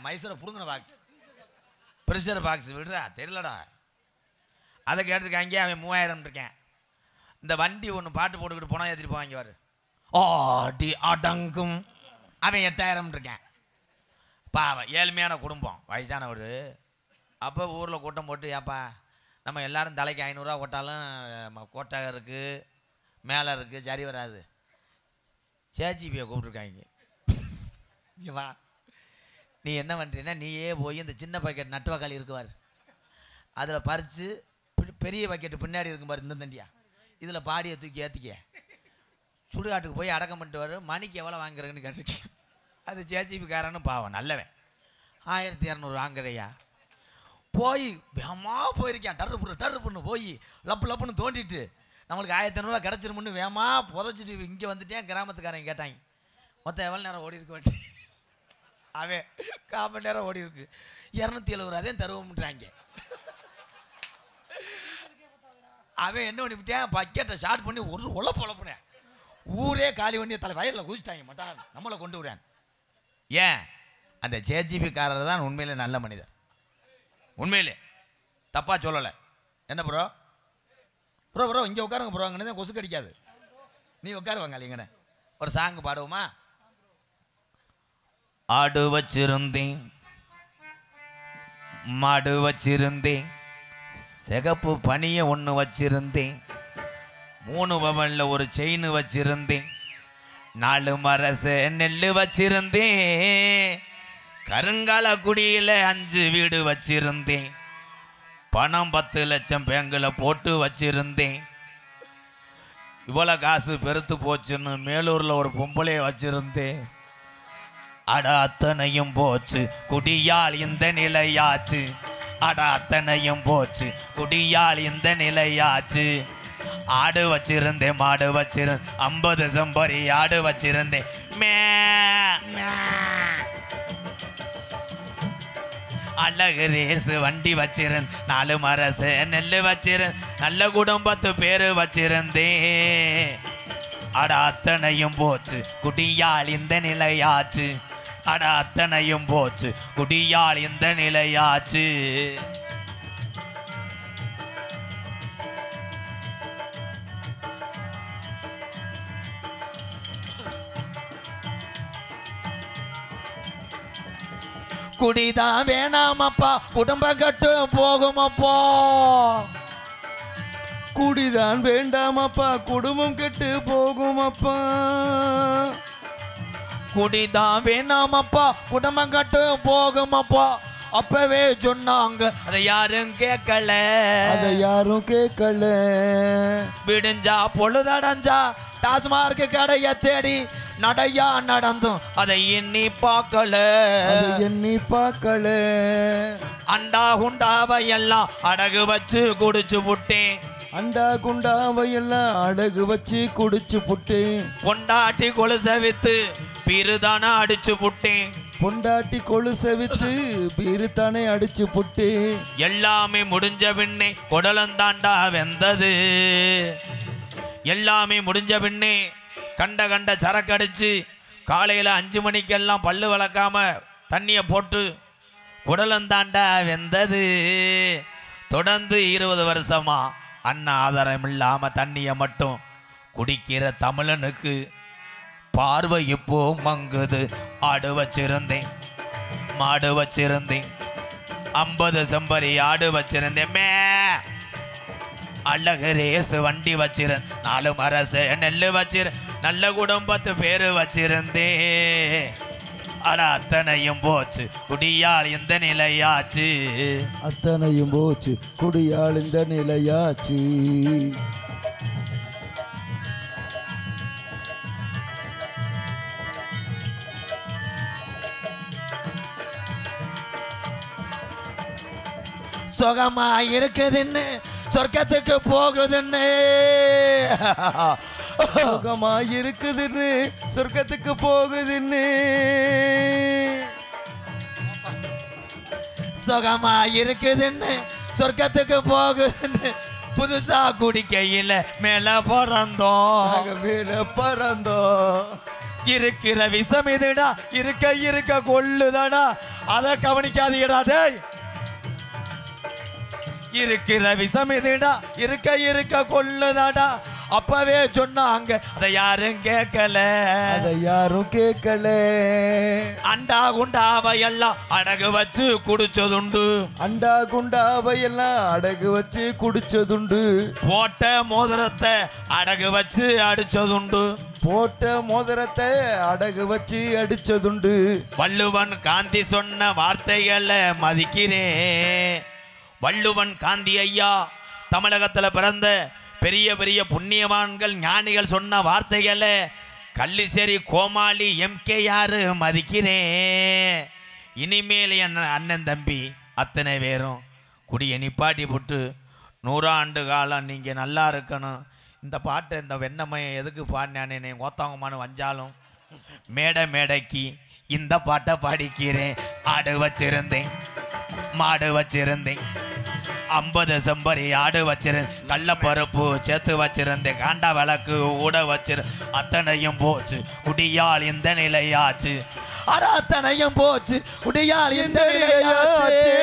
Speaker 2: மைசூரை புடுங்கின பாக்ஸ், ப்ரெஷர் பாக்ஸ் விடுறா தெரியலடா, அதை கேட்டிருக்காங்க. அவன் 3000 இருக்கேன். இந்த வண்டி ஒன்று பாட்டு போட்டுக்கிட்டு போனால் ஏற்றிட்டு போவாங்க வாரு, ஆடி அடங்கும். அவன் 8000 இருக்கேன். பாவம் ஏழ்மையான குடும்பம், வயசானவர். அப்போ ஊரில் கூட்டம் போட்டு, ஏப்பா நம்ம எல்லோரும் தலைக்கு 500 ரூபா போட்டாலும் கோட்டை இருக்குது மேலே இருக்குது, சரி வராது. சேஜிபியை கூப்பிட்ருக்காங்க, இங்கே வா, நீ என்ன பண்ணுறீன்னா நீயே போய் இந்த சின்ன பாக்கெட் நட்டுவக்காளி இருக்குவார், அதில் பறித்து பெரிய பாக்கெட்டு பின்னாடி இருக்கும் பாரு இந்த தண்டியா, இதில் பாடியை தூக்கி ஏற்றிக்க, சுடுகாட்டுக்கு போய் அடக்கம் பண்ணிட்டு வர. மணிக்கு எவ்வளோ வாங்குறேன்னு கேட்டிருக்கேன். அது ஜேஜிபிக்காரன்னு பாவம் நல்லவன், 1200 வாங்குறையா. போய் வேகமா போயிருக்கேன், டர்ருப்புன்னு போய் லப்புன்னு தோண்டிட்டு நம்மளுக்கு 1500 ரூபா கிடச்சிருமுன்னு வேகமா புதைச்சிட்டு இங்கே வந்துட்டேன். கிராமத்துக்காரங்க கேட்டாங்க, மொத்தம் எவ்வளோ நேரம் ஓடி இருக்க வேண்டி? அவன் 1/4 மணி நேரம் ஓடி இருக்கு, 270 ரூபாதையும் தருவோம்ன்றாங்க. அவன் என்ன பண்ணிவிட்டேன், பக்கெட்டை ஷார்ட் பண்ணி ஒரு உழப்புனேன். ஊரே காலி பண்ணி தலை வயலில் குதிச்சிட்டாங்க, மாட்டான் நம்மளை கொண்டு விடுறேன். ஏன் அந்த ஜேஜிபிக்காரர் தான் உண்மையிலே நல்ல மனிதர், உண்மையிலே தப்பாக சொல்லலை. என்ன ப்ரோ இங்கே உட்காருங்க ப்ரோ, அங்கே கொசு கடிக்காது, நீ உட்காருவாங்க இல்லைங்கண்ணே. ஒரு சாங்கு பாடுவோமா? ஆடு வச்சிருந்தேன் மாடு வச்சிருந்தேன், சிகப்பு பனியை 1 வச்சிருந்தேன், 3 பவனில் ஒரு செயின் வச்சிருந்தேன், 4 மரச நெல் வச்சிருந்தேன், கருங்கால குடியில 5 வீடு வச்சிருந்தேன். பணம் 10 லட்சம் பேங்கில் போட்டு வச்சிருந்தேன். இவ்வளோ காசு பெருத்து போச்சுன்னு மேலூர்ல ஒரு பொம்பளையை வச்சிருந்தேன். அட அத்தனையும் போச்சு குடியால் இந்த நிலையாச்சு. அட அத்தனையும் போச்சு குடியால் இந்த நிலையாச்சு. ஆடு வச்சிருந்தேன், மாடு வச்சிருந்தேன், 50 செம்பரி ஆடு வச்சிருந்தேன். அழகு ரேசு வண்டி வச்சிருந்தேன். 4 மரசு நெல்லு வச்சிருந்தேன். நல்ல குடும்பத்து பேரு வச்சிருந்தேன். அட அத்தனையும் போச்சு குடியால் இந்த நிலையாச்சு. அட அத்தனையும் போச்சு குடியால் இந்த நிலையாச்சு.
Speaker 4: குடிதான் வேணாமப்பா, குடும்பம் கட்டு போகுமப்பா.
Speaker 1: குடிதான் வேண்டாமப்பா, குடும்பம் கெட்டு போகுமப்பா.
Speaker 4: குடிதான் வேணாமப்பா, குடும்பம் கட்டு போகுமப்பா. அப்பவே சொன்னாங்க, அதை யாரும் கேட்கல.
Speaker 1: அதை யாரும் கேட்கல.
Speaker 4: விடிஞ்சா பொழுதடைஞ்சா டாஸ்மார்க் கடைய தேடி நடையா நடந்தும் அதை எண்ணி பார்க்கல.
Speaker 1: அதை எண்ணி பார்க்கல.
Speaker 4: அண்டா குண்டாவை எல்லாம் அடகு வச்சு குடிச்சு புட்டேன்.
Speaker 1: அண்டா குண்டாவையெல்லாம் அடகு வச்சு குடிச்சு புட்டேன்.
Speaker 4: பொண்டாட்டி கொலுச வித்து பீருதானே அடிச்சு புட்டேன்.
Speaker 1: பொண்டாட்டி கொலுச வித்து பீருத்தானே அடிச்சு புட்டேன்.
Speaker 4: எல்லாமே முடிஞ்ச பின்னே குடலந்தாண்டா வெந்தது. எல்லாமே முடிஞ்ச பின்னே கண்ட கண்ட சரக்கு அடிச்சு காலையில் 5 மணிக்கெல்லாம் பல்லு வளர்க்காம தண்ணியை போட்டு குடலந்தாண்டா வெந்தது. தொடர்ந்து 20 வருஷமா அண்ணா ஆதாரம் இல்லாம தண்ணியை மட்டும் குடிக்கிற தமிழனுக்கு பார்வை இப்போ மங்குது. ஆடு வச்சிருந்தேன், மாடு வச்சிருந்தேன், 50 செம்பரி ஆடு வச்சிருந்தேன். அழகு ரேசு வண்டி வச்சிருந்தேன். 4 மரசு நெல்லு வச்சிருந்தேன். நல்ல குடும்பத்து பேரு வச்சிருந்தேன். அட அத்தனையும் போச்சு குடியால் இந்த நிலையாச்சு.
Speaker 1: அத்தனையும் போச்சு குடியால் இந்த நிலையாச்சு.
Speaker 4: சுகமா இருக்குதுன்னு சொர்க்கத்துக்கு போகுதுன்னு.
Speaker 1: சுகமா இருக்குதுன்னு சொர்க்கத்துக்கு போகுதுன்னு.
Speaker 4: சுகமா இருக்குதுன்னு சொர்க்கத்துக்கு போகுதுன்னு. புதுசா குடிக்கையில மேல பிறந்தோம்.
Speaker 1: மேல பறந்தோம்.
Speaker 4: இருக்கிற விஷம் இதுடா, இருக்க கொள்ளுதடா, அதை கவனிக்காதீடா டேய். இருக்கிற விஷம் இதுடா, இருக்க கொள்ளுதடா, அப்பவே சொன்னாங்க அதை யாரும் கேட்கல.
Speaker 1: அதை யாரும் கேட்கல.
Speaker 4: அண்டா குண்டாவை எல்லாம் அடகு வச்சு குடிச்சதுண்டு.
Speaker 1: அண்டா குண்டாவையெல்லாம் அடகு வச்சு குடிச்சதுண்டு.
Speaker 4: போட்ட மோதிரத்தை அடகு வச்சு அடிச்சதுண்டு.
Speaker 1: போட்ட மோதிரத்தை அடகு வச்சு அடிச்சதுண்டு.
Speaker 4: வள்ளுவன் காந்தி சொன்ன வார்த்தைகளை மதிக்கிறேன். வள்ளுவன் காந்தி ஐயா தமிழகத்தில் பிறந்த பெரிய பெரிய புண்ணியவான்கள் ஞானிகள் சொன்ன வார்த்தைகளை கள்ளிசேரி கோமாளி MKR மதிக்கிறேன். இனிமேல் என் அண்ணன் தம்பி அத்தனை பேரும் குடியை நிப்பாட்டி போட்டு 100 ஆண்டு காலம் நீங்கள் நல்லா இருக்கணும். இந்த பாட்டை இந்த வெண்ணமையை எதுக்கு பாடினானே ஓத்தவங்கமானு வஞ்சாலும் மேடைக்கு இந்த பாட்டை பாடிக்கிறேன். ஆடு வச்சிருந்தேன், மாடு வச்சிருந்தேன், 50 செம்பரி ஆடு வச்சிருந்தேன். கள்ளப்பருப்பு சேர்த்து வச்சிருந்தேன். காண்டா விளக்கு ஊட வச்சிருந்தேன். அத்தனையும் போச்சு குடியால் இந்த நிலையாச்சு. அட அத்தனையும் போச்சு குடியால் இந்த நிலையாச்சு.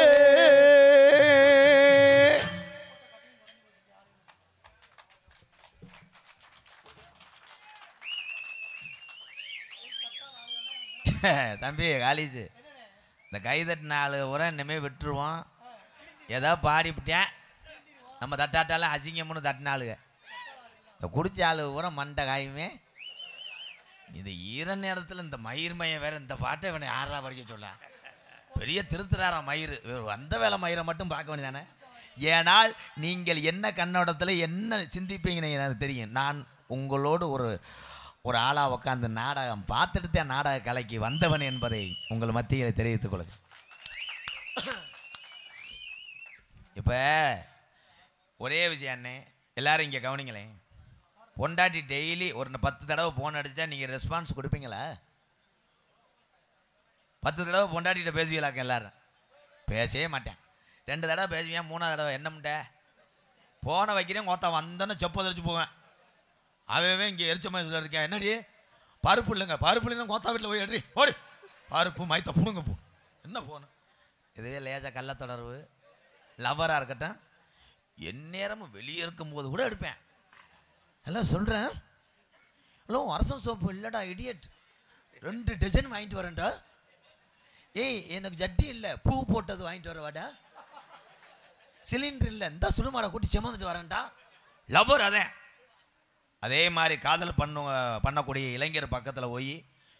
Speaker 2: தம்பி காலேஜ் இந்த கைதட்டு 4 உரை இனிமேல் விட்டுருவோம். ஏதோ பாடிவிட்டேன் நம்ம தட்டாட்டால அசிங்கம்னு தட்டினாளுங்க. இந்த குடிச்ச ஆளு பூரா மண்டை காயுமே. இது ஈர நேரத்தில் இந்த மயிர்மையை வேற இந்த பாட்டை இவனை யாரா படிக்க சொல்ல. பெரிய திருத்துறாராம் மயிறு. அந்த வேலை மயிரை மட்டும் பார்க்க வேண்டியதானே. ஏனால் நீங்கள் என்ன கண்ணோட்டத்தில் என்ன சிந்திப்பீங்கன்னு எனக்கு தெரியும். நான் உங்களோடு ஒரு ஆளாக உட்காந்து நாடகம் பார்த்துட்டு தான் நாடக கலைக்கு வந்தவன் என்பதை உங்கள் மத்தியில் தெரிவித்துக் கொள்ளுங்க. இப்போ ஒரே விஷயம் அண்ணே, எல்லாரும் இங்கே கவனிங்களேன். பொண்டாட்டி டெய்லி ஒரு 10 தடவை ஃபோன் அடித்தா நீங்கள் ரெஸ்பான்ஸ் கொடுப்பீங்களா? 10 தடவை பொண்டாட்டிகிட்ட பேசுவீங்களாக்க? எல்லாரும் பேசவே மாட்டேன். 2 தடவை பேசுவேன், 3ஆவது தடவை என்ன முட்டை போனை வைக்கிறேன், கோத்தா வந்தோன்னு செப்ப தெரிச்சு போவேன். அவன் இங்கே எரிச்ச மாதிரி சொல்ல இருக்கேன், என்னடி பருப்பு இல்லைங்க, பருப்பு இல்லைன்னா கோத்தா வீட்டில் போய் எடுறி ஓடி பருப்பு மைத்த புடுங்க போ. என்ன போகணும் இதுவே லேசாக கள்ள தொடர்பு லவ்வராக இருக்கட்டும், எந்நேரமும் வெளியே இருக்கும்போது கூட எடுப்பேன். எல்லாம் சொல்கிறேன், ஹலோ அரசன் சோப்பு இல்லைடா இடியட், 2 டஜன் வாங்கிட்டு வரேன்டா. ஏய் எனக்கு ஜட்டி இல்லை, பூ போட்டது வாங்கிட்டு வரவாடா. சிலிண்டர் இல்லை, இந்த சுடுமாடை கூட்டி சுமந்துட்டு வரேன்டா. லவ்வர் அதே மாதிரி காதல் பண்ணக்கூடிய இளைஞர் பக்கத்தில் போய்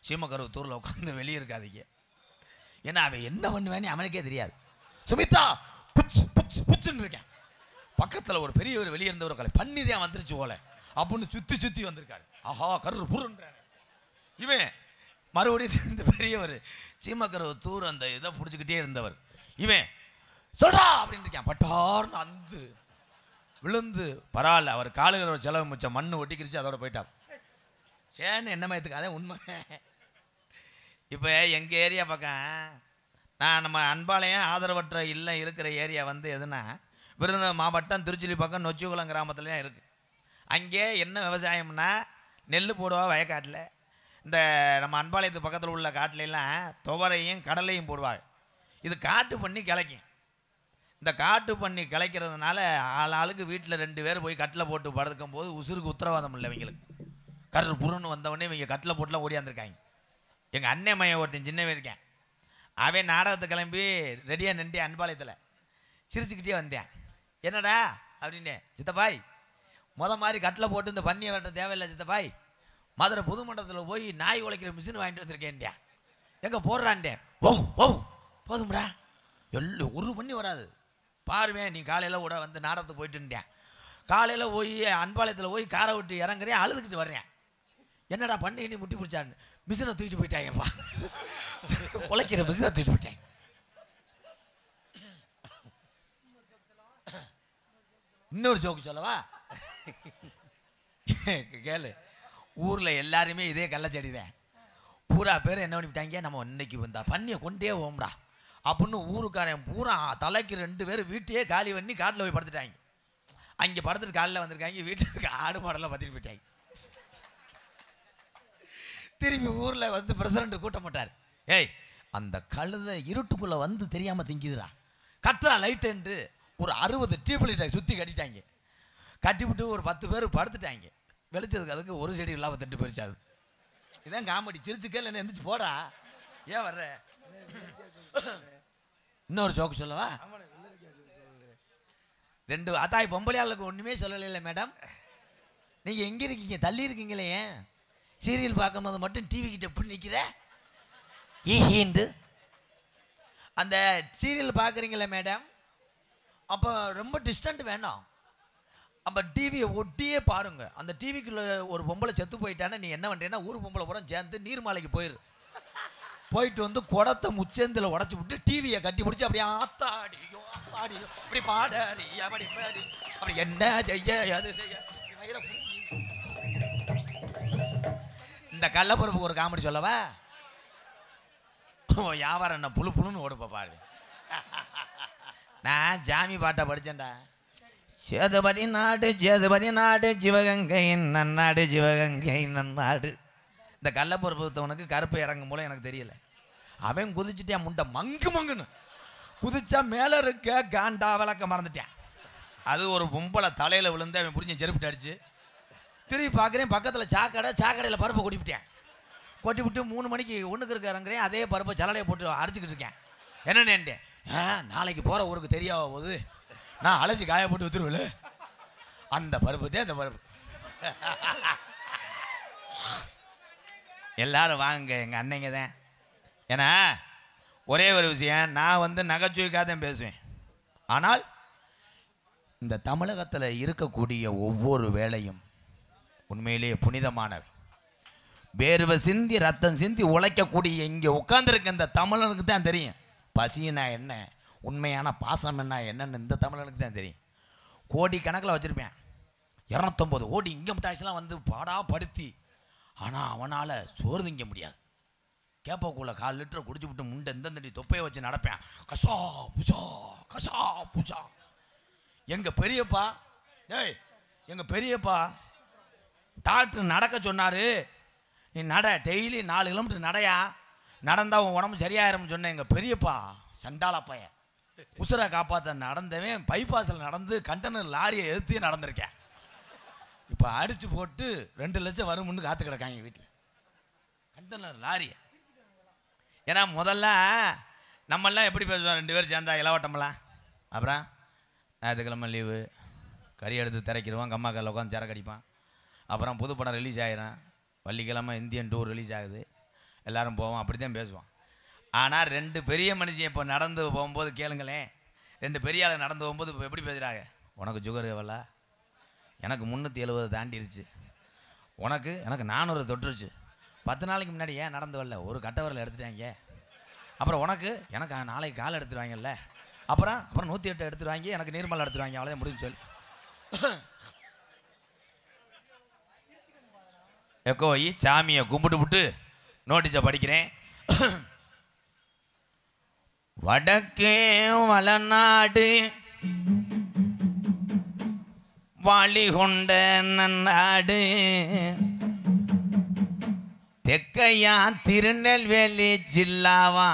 Speaker 2: சீமக்கருவு தூரில் உட்காந்து வெளியே இருக்காதீங்க. ஏன்னா அவன் என்ன பண்ணுவேன்னு அவனுக்கே தெரியாது. சுமிதா புச்சு புச்சு புச்சுன்னு இருக்கேன், பக்கத்தில் ஒரு பெரியவர் வெளியே இருந்த ஒரு கலை பண்ணிதான் வந்துருச்சு போல அப்படின்னு சுற்றி சுற்றி வந்திருக்காரு. ஆஹா கரு புருன்றான். இவன் மறுபடியும் இந்த பெரியவர் சீமக்கருவு தூர் அந்த இதை பிடிச்சிக்கிட்டே இருந்தவர் இவன் சொல்றா அப்படின்னு இருக்கேன். பட்டார்னு அந்த விழுந்து பரவாயில்ல, அவர் காலுகிற செலவு மிச்சம் மண்ணு ஒட்டிக்கிருச்சு, அதோட போயிட்டார். சேன்னு என்ன மயத்துக்கு அதே உண்மை. இப்போ எங்கள் ஏரியா பக்கம் நான் நம்ம அன்பாளையம் ஆதரவற்ற இல்லம் இருக்கிற ஏரியா வந்து எதுனா விருதுநகர் மாவட்டம் திருச்சிலி பக்கம் நொச்சிகுளம் கிராமத்தில் தான் இருக்குது. அங்கே என்ன விவசாயம்னா நெல் போடுவா வயக்காட்டில். இந்த நம்ம அன்பாளையத்து பக்கத்தில் உள்ள காட்டிலெல்லாம் துவரையும் கடலையும் போடுவாங்க. இது காட்டு பண்ணி கிளைக்கும். இந்த காட்டு பண்ணி கிளைக்கிறதுனால ஆளுக்கு வீட்டில் 2 பேர் போய் கட்டில் போட்டு படுக்கும் போது உசுருக்கு உத்தரவாதம் இல்லை இவங்களுக்கு. கரு புருன்னு வந்தவொடனே இவங்க கட்டில் போட்டுலாம் ஓடியாந்துருக்காங்க. எங்கள் அண்ணே மையன் ஒருத்தன் சின்னவே இருக்கேன், அவன் நாடகத்தை கிளம்பி ரெடியாக நின்று அன்பாளையத்தில் சிரிச்சுக்கிட்டே வந்தேன். என்னடா அப்படின்னே, சித்தப்பாய் மாதிரி கட்டில் போட்டு இந்த பண்ணியை வெட்ட தேவையில்லை சித்தப்பாய், மதுரை புது மண்டபத்தில் போய் நாய் உழைக்கிற மிஷின் வாங்கிட்டு வந்திருக்கேன்டா. எங்கே போடுறான்டேன். ஓ ஓ போதும்டா, ஒரு பண்ணி வராது பாருவேன். நீ காலையில் கூட வந்து நாடகத்துக்கு போயிட்டுட்டேன். காலையில் போய் அன்பாளையத்தில் போய் காரை விட்டு இறங்குறேன், அழுதுகிட்டு வர்றேன். என்னடா பண்ணி நீ முட்டி பிடிச்சான்னு மிஷினை தூக்கிட்டு போயிட்டாங்கப்பா, உழைக்கிற மிஷினை தூக்கிட்டு போயிட்டாங்க. இன்னொரு ஜோக்கு சொல்லவா? கேளு. ஊரில் எல்லாருமே இதே கள்ளச்செடி தான். பூரா பேர் என்ன பண்ணிவிட்டாங்க, நம்ம இன்னைக்கு வந்தா பண்ணியை கொண்டே போகும்டா அப்படின்னு ஊருக்காரன் பூரா தலைக்கு 2 பேர் வீட்டையே காலி பண்ணி காட்டில் போய் படுத்துட்டாங்க. அங்கே படுத்துட்டு காலில் வந்திருக்காங்க, வீட்டில் இருக்க ஆடு மாடெல்லாம் பத்திட்டு போயிட்டாங்க. திரும்பி ஊரில் வந்து பிரசிடண்ட் கூட்ட மாட்டார். ஏய் அந்த கழுதை இருட்டுக்குள்ளே வந்து தெரியாமல் திங்கிதுடா, கட்டுறா லைட்டு ஒரு 60 டியூப் லைட்டை சுற்றி கட்டிட்டாங்க. கட்டிவிட்டு ஒரு 10 பேர் படுத்துட்டாங்க. வெளிச்சதுக்கு அதுக்கு ஒரு செடி இல்லாமல் தட்டு போயிடுச்சாது. இதான் காமெடி. சிரிச்சுக்கே இல்லை எந்திரிச்சு போடா, ஏன் வர்ற? இன்னொரு ஜோக்கு சொல்லவா? 2 அத்தாய் பொம்பளையாளுக்கு ஒன்றுமே சொல்லலை மேடம். நீங்கள் எங்கே இருக்கீங்க? தள்ளி இருக்கீங்களே, ஏன் சீரியல் பார்க்கும்போது மட்டும் டிவி கிட்ட எப்படி நிற்கிற ஈஹிண்டு? அந்த சீரியல் பார்க்குறீங்களே மேடம், அப்போ ரொம்ப டிஸ்டன்ட் வேண்டாம், அப்போ டிவியை ஒட்டியே பாருங்க. அந்த டிவிக்குள்ள ஒரு பொம்பளை செத்து போயிட்டானே, நீ என்ன பண்ணுறேன்னா ஊர் பொம்பளை பூரா சேர்ந்து நீர்மாலைக்கு போயிரு. போயிட்டு வந்து குடத்தை முச்சேந்தில் உடச்சி விட்டு டிவியை கட்டி பிடிச்சி அப்படியே ஆத்தாடியோ ஆடியோ அப்படி பாடாடி அப்படி பாடி அப்படி என்ன செய்ய அது செய்ய. இந்த கள்ளப்பருப்புக்கு ஒரு காமெடி சொல்லவா? வியாபாரம் என்ன புழு புழுன்னு ஓடுப்பா பாரு. நான் ஜாமி பாட்டை படித்தேன்டா. சேதுபதி நாடு சேதுபதி நாடு சிவகங்கை நன்னாடு சிவகங்கை நன்னாடு. இந்த கள்ளப்பருப்பத்தவனுக்கு கருப்பு இறங்கும் போல எனக்கு தெரியல. அவன் குதிச்சுட்டேன், முண்டை மங்கு மங்குன்னு குதிச்சா மேலே இருக்க காண்டா விளக்க மறந்துட்டேன். அது ஒரு பொம்பளை தலையில் விழுந்து அவன் பிடிச்சி செருப்பிட்டு அடிச்சு. திரும்பி பார்க்குறேன், பக்கத்தில் சாக்கடையில் பருப்பை கொட்டிவிட்டேன். கொட்டி விட்டு 3 மணிக்கு ஒன்றுக்கு இருக்க இறங்குறேன். அதே பருப்பை சலடையை போட்டு அரைச்சிக்கிட்டு இருக்கேன். என்னென்னேன்ட்டேன், நாளைக்கு போகிற ஊருக்கு தெரியாத போது நான் அழைச்சி காய போட்டு வித்துருவில்ல, அந்த பருப்பு தான் அந்த பருப்பு. எல்லாரும் வாங்க, எங்கள் அன்னைங்க தான். ஏன்னா ஒரே ஒரு விஷயம், நான் வந்து நகைச்சுவைக்காக தான் பேசுவேன். ஆனால் இந்த தமிழகத்தில் இருக்கக்கூடிய ஒவ்வொரு வேலையும் உண்மையிலேயே புனிதமானவை. வேர்வை சிந்தி ரத்தம் சிந்தி உழைக்கக்கூடிய இங்கே உட்காந்துருக்க இந்த தமிழனுக்கு தான் தெரியும் பசினா என்ன, உண்மையான பாசம் என்ன என்னன்னு இந்த தமிழனுக்கு தான் தெரியும். கோடி கணக்கில் வச்சுருப்பேன், 250 கோடி இன்கம் டேக்ஸ்லாம் வந்து பாடாப்படுத்தி, ஆனால் அவனால் சோறு திங்க முடியாது. கேப்பக்குள்ளே 4 லிட்டர் குடிச்சு விட்டு முண்டை இந்த தொப்பையை வச்சு நடப்பேன். கசா புஷா கசா புஷா. எங்கள் பெரியப்பா டாக்டர் நடக்க சொன்னார். நீ நட, டெய்லி 4 கிலோமீட்டர் நடையா, நடந்தால் உன் உடம்பு சரியாயிரும்னு சொன்னேன். எங்கள் பெரியப்பா சண்டாள பையன் உசுரை காப்பாற்ற நடந்தவன் பைபாஸில் நடந்து கண்டனர் லாரியை எடுத்து நடந்திருக்கேன். இப்போ அடித்து போட்டு 2 லட்சம் வரும்னு காத்து கிடக்காங்க வீட்டில் கண்டனர் லாரியை. ஏன்னா முதல்ல நம்மெல்லாம் எப்படி பேசுவோம், 2 பேர் சேர்ந்தா இளவட்டமெல்லாம். அப்புறம் ஞாயிற்றுக்கிழமை லீவு, கறி எடுத்து திரைக்கிடுவான், கம்மாக்கால் உட்காந்து சரக்கு அடிப்பான். அப்புறம் புது படம் ரிலீஸ் ஆகிடும், வெள்ளிக்கிழமை இந்தியன் டூர் ரிலீஸ் ஆகுது, எல்லோரும் போவோம், அப்படி தான் பேசுவோம். ஆனால் 2 பெரிய மனுஷன் இப்போ நடந்து போகும்போது கேளுங்களேன், 2 பெரிய ஆள் நடந்து போகும்போது இப்போ எப்படி பேசுகிறாங்க? உனக்கு சுகர் எவ்வளோ? எனக்கு 370 தாண்டிருச்சு. எனக்கு 400 தொட்டுருச்சு. 10 நாளைக்கு முன்னாடி ஏன் நடந்து வரல? ஒரு கட்டவரில் எடுத்துட்டாங்க. அப்புறம் எனக்கு நாளைக்கு கால் எடுத்துருவாங்கல்ல. அப்புறம் 108 எடுத்துருவாங்க, எனக்கு நீர்மலை எடுத்துருவாங்க, அவ்வளோதான் முடிஞ்சு சொல்லி எக்கோயி சாமியை கும்பிட்டு விட்டு நோட்டீஸை படிக்கிறேன். வடக்கே வளநாடு வாளி கொண்ட நன்னாடு, தெக்கையா திருநெல்வேலி ஜில்லாவா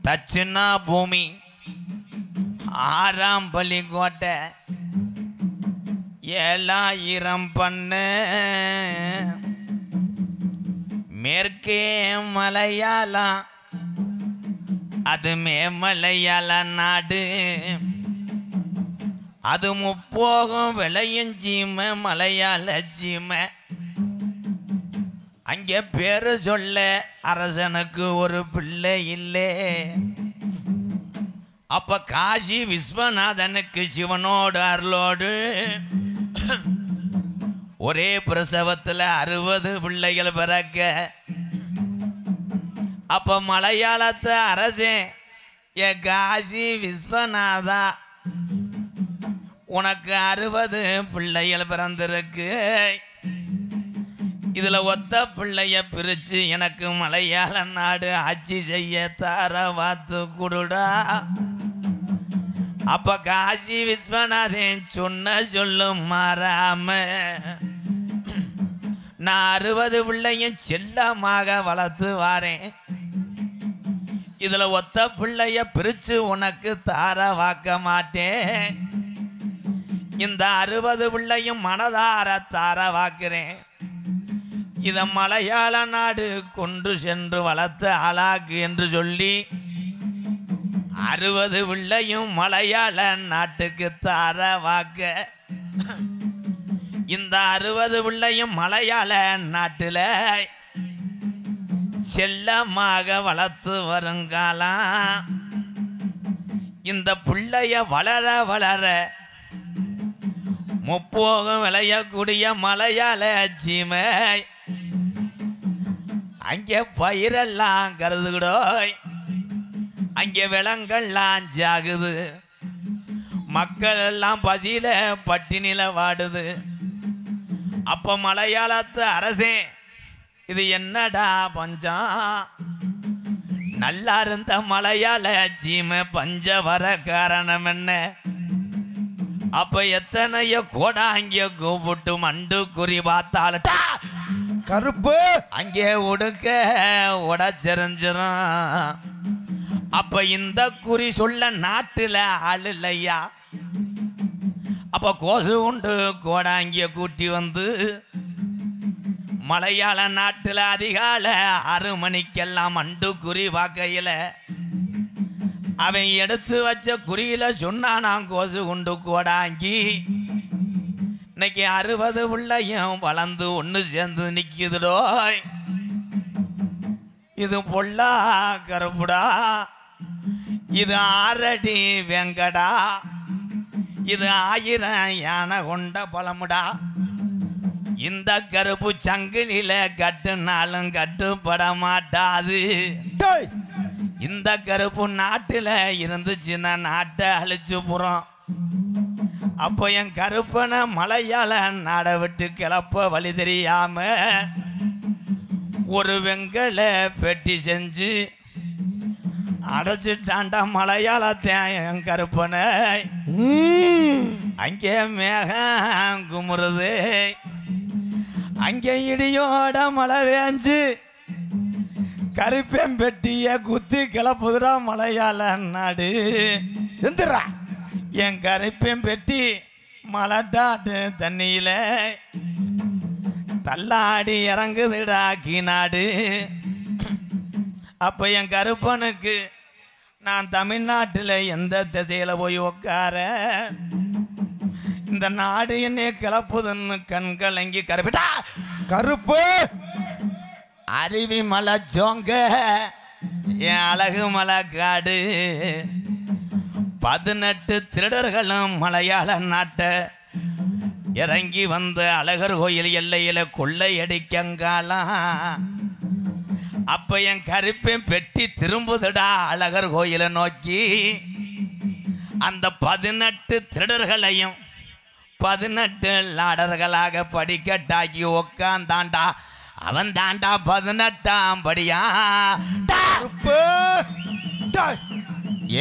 Speaker 2: தட்சிணா பூமி 6ஆம் பள்ளிக்கோட்டை 7000 பண்ணு, மேற்கே மலையாளம் அது மேமலையாள நாடு, அது முப்போகம் விளையும் சீமை மலையாள சீமை. அங்கே பேரு சொல்ல அரசனுக்கு ஒரு பிள்ளை இல்லை. அப்ப காசி விஸ்வநாதனுக்கு சிவனோடு அருளோடு ஒரே பிரசவத்தில் 60 பிள்ளைகள் பிறக்க, அப்ப மலையாளத்து அரசே, ஏ காசி விஸ்வநாதா, உனக்கு 60 பிள்ளைகள் பிறந்திருக்கு, இதுல ஒத்த பிள்ளைய பிரிச்சு எனக்கு மலையாள நாடு ஆட்சி செய்ய தார வாத்து குடுடா. அப்ப காசி விஸ்வநாதன் சொன்ன சொல்லும் மாறாம நான் 60 பிள்ளையும் செல்லமாக வளர்த்து வாரேன், இதுல ஒத்த பிள்ளைய பிரிச்சு உனக்கு தார வாக்க மாட்டேன், இந்த 60 பிள்ளையும் மனதார தார வாக்குறேன், இத மலையாள நாடு கொண்டு சென்று வளர்த்த ஆளாக்கு என்று சொல்லி 60 பிள்ளையும் மலையாள நாட்டுக்கு தார வாக்க, இந்த 60 பிள்ளையும் மலையாள நாட்டில் செல்லமாக வளர்த்து வருங்காலம், இந்த பிள்ளைய வளர வளர முப்போகம் விளையக்கூடிய மலையாள சீமை அங்கே பயிரெல்லாம் கருதுகிடோய், அங்கே விலங்கெல்லாம் ஜாகுது, மக்கள் எல்லாம் பசியில பட்டினில வாடுது. அப்ப மலையாளத்து அரசே, இது என்னடா பஞ்சம்? நல்லா இருந்த மலையாள சீமை பஞ்ச வர காரணம் என்ன? அப்ப எத்தனையோ கோடாங்கிய கூப்பிட்டு மண்டு குறி பார்த்தாலட்டா
Speaker 1: கருப்பு
Speaker 2: அங்கே உடுக்க உடச்செறிஞ்சிரும். அப்ப இந்த குறி சொல்ல நாட்டுல ஆள் இல்லையா? அப்ப கோசு உண்டு கோடாங்கிய கூட்டி வந்து மலையாள நாட்டுல அதிகாலை 6 மணிக்கெல்லாம் மண்டு குறி வாக்கையில அவன் எடுத்து வச்ச குறியில சொன்னானாம் கோசு உண்டு கோடாங்கி, இன்னைக்கு 60 பிள்ளையும் வளர்ந்து ஒன்று சேர்ந்து நிற்குதுடோய். இது பொல்லா கருப்புடா, இது 6 அடி வெங்கடா, இது 1000 யானை கொண்ட பழமுடா. இந்த கருப்பு சங்கிலில கட்டுனாலும் கட்டுப்பட மாட்டாது. இந்த கருப்பு நாட்டுல இருந்துச்சுன்னா நாட்டை அழிச்சு போறோம். அப்போ என் கருப்பனை மலையாள நாடை விட்டு கிளப்ப வழி தெரியாம ஒரு வெங்கல பெட்டி செஞ்சு அடைச்சிட்டாண்டா மலையாளத்தேன் என் கருப்பனை. அங்கே மேகம் குமுறுது, அங்கே இடியோட மழை வேஞ்சு கருப்பேன் பெட்டிய குத்தி கிளப்புதுரா மலையாள நாடு. எந்திரா என் கருப்பேன் பெட்டி மலட்டாட்டு தண்ணியில தள்ளாடி இறங்குதுடா கீநாடு. அப்ப என் கருப்பனுக்கு நான் தமிழ்நாட்டில் எந்த திசையில போய் உட்கார இந்த நாடு என்னை கிளப்புதுன்னு கண்கலங்கி கருப்பிட்டா
Speaker 1: கருப்பு
Speaker 2: அருவி மலை ஜோங்க என் அழகு மலை காடு. 18 திருடர்களும் மலையாள நாட்டை இறங்கி வந்த அழகர் கோயில் எல்லையில கொள்ளையடிக்கங்காலாம். அப்ப என் கருப்பேன் பெட்டி திரும்புதுடா அழகர் கோயிலை நோக்கி. அந்த 18 திருடர்களையும் 18 லாடர்களாக படிக்கட்டாக்கி உக்காந்தாண்டா. அவன் தாண்டா 18ஆம் படியா.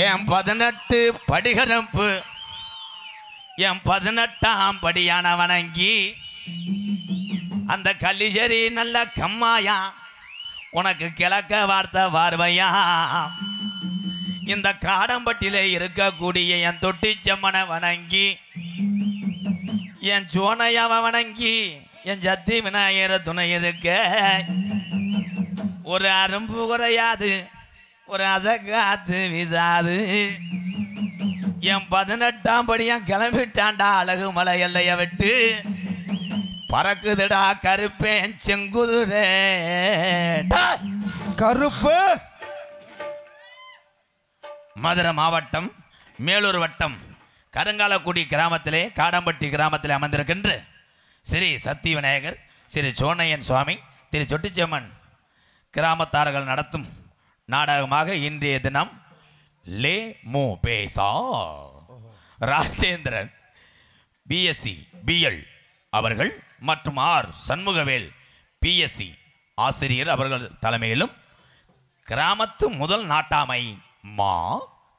Speaker 2: என் 18 படிகரப்பு என் 18ஆம் படியான வணங்கி அந்த கல்லிசரி நல்ல கம்மாயா உனக்கு கிழக்க வார்த்தை பார்வையா. இந்த காடம்பட்டியில இருக்கக்கூடிய என் தொட்டிச்சம்மனை வணங்கி என் சோனையாவை வணங்கி என் சத்தி விநாயகர துணை இருக்க ஒரு அரும்பு குறையாது, ஒரு அசகாத்து வீசாது. என் 18ஆம் படியான் கிளம்பிட்டாண்டா அழகு மலை எல்லைய விட்டு. பறக்குதுடா கருப்பேன் செங்குதுரே
Speaker 1: கருப்பு.
Speaker 2: மதுரை மாவட்டம் மேலூர் வட்டம் கருங்காலக்குடி கிராமத்திலே காடம்பட்டி கிராமத்திலே அமர்ந்திருக்கின்ற ஸ்ரீ சத்தி விநாயகர், ஸ்ரீ சோனையன் சுவாமி, திரு சொட்டிச்சம்மன் கிராமத்தார்கள் நடத்தும் நாடகமாக இன்றைய தினம் லே மோ பேசா ராஜேந்திரன் பிஎஸ்சி பிஎல் அவர்கள் மற்றும் ஆர் சண்முகவேல் பிஎஸ்சி ஆசிரியர் அவர்கள் தலைமையிலும் கிராமத்து முதல் நாட்டாமை மா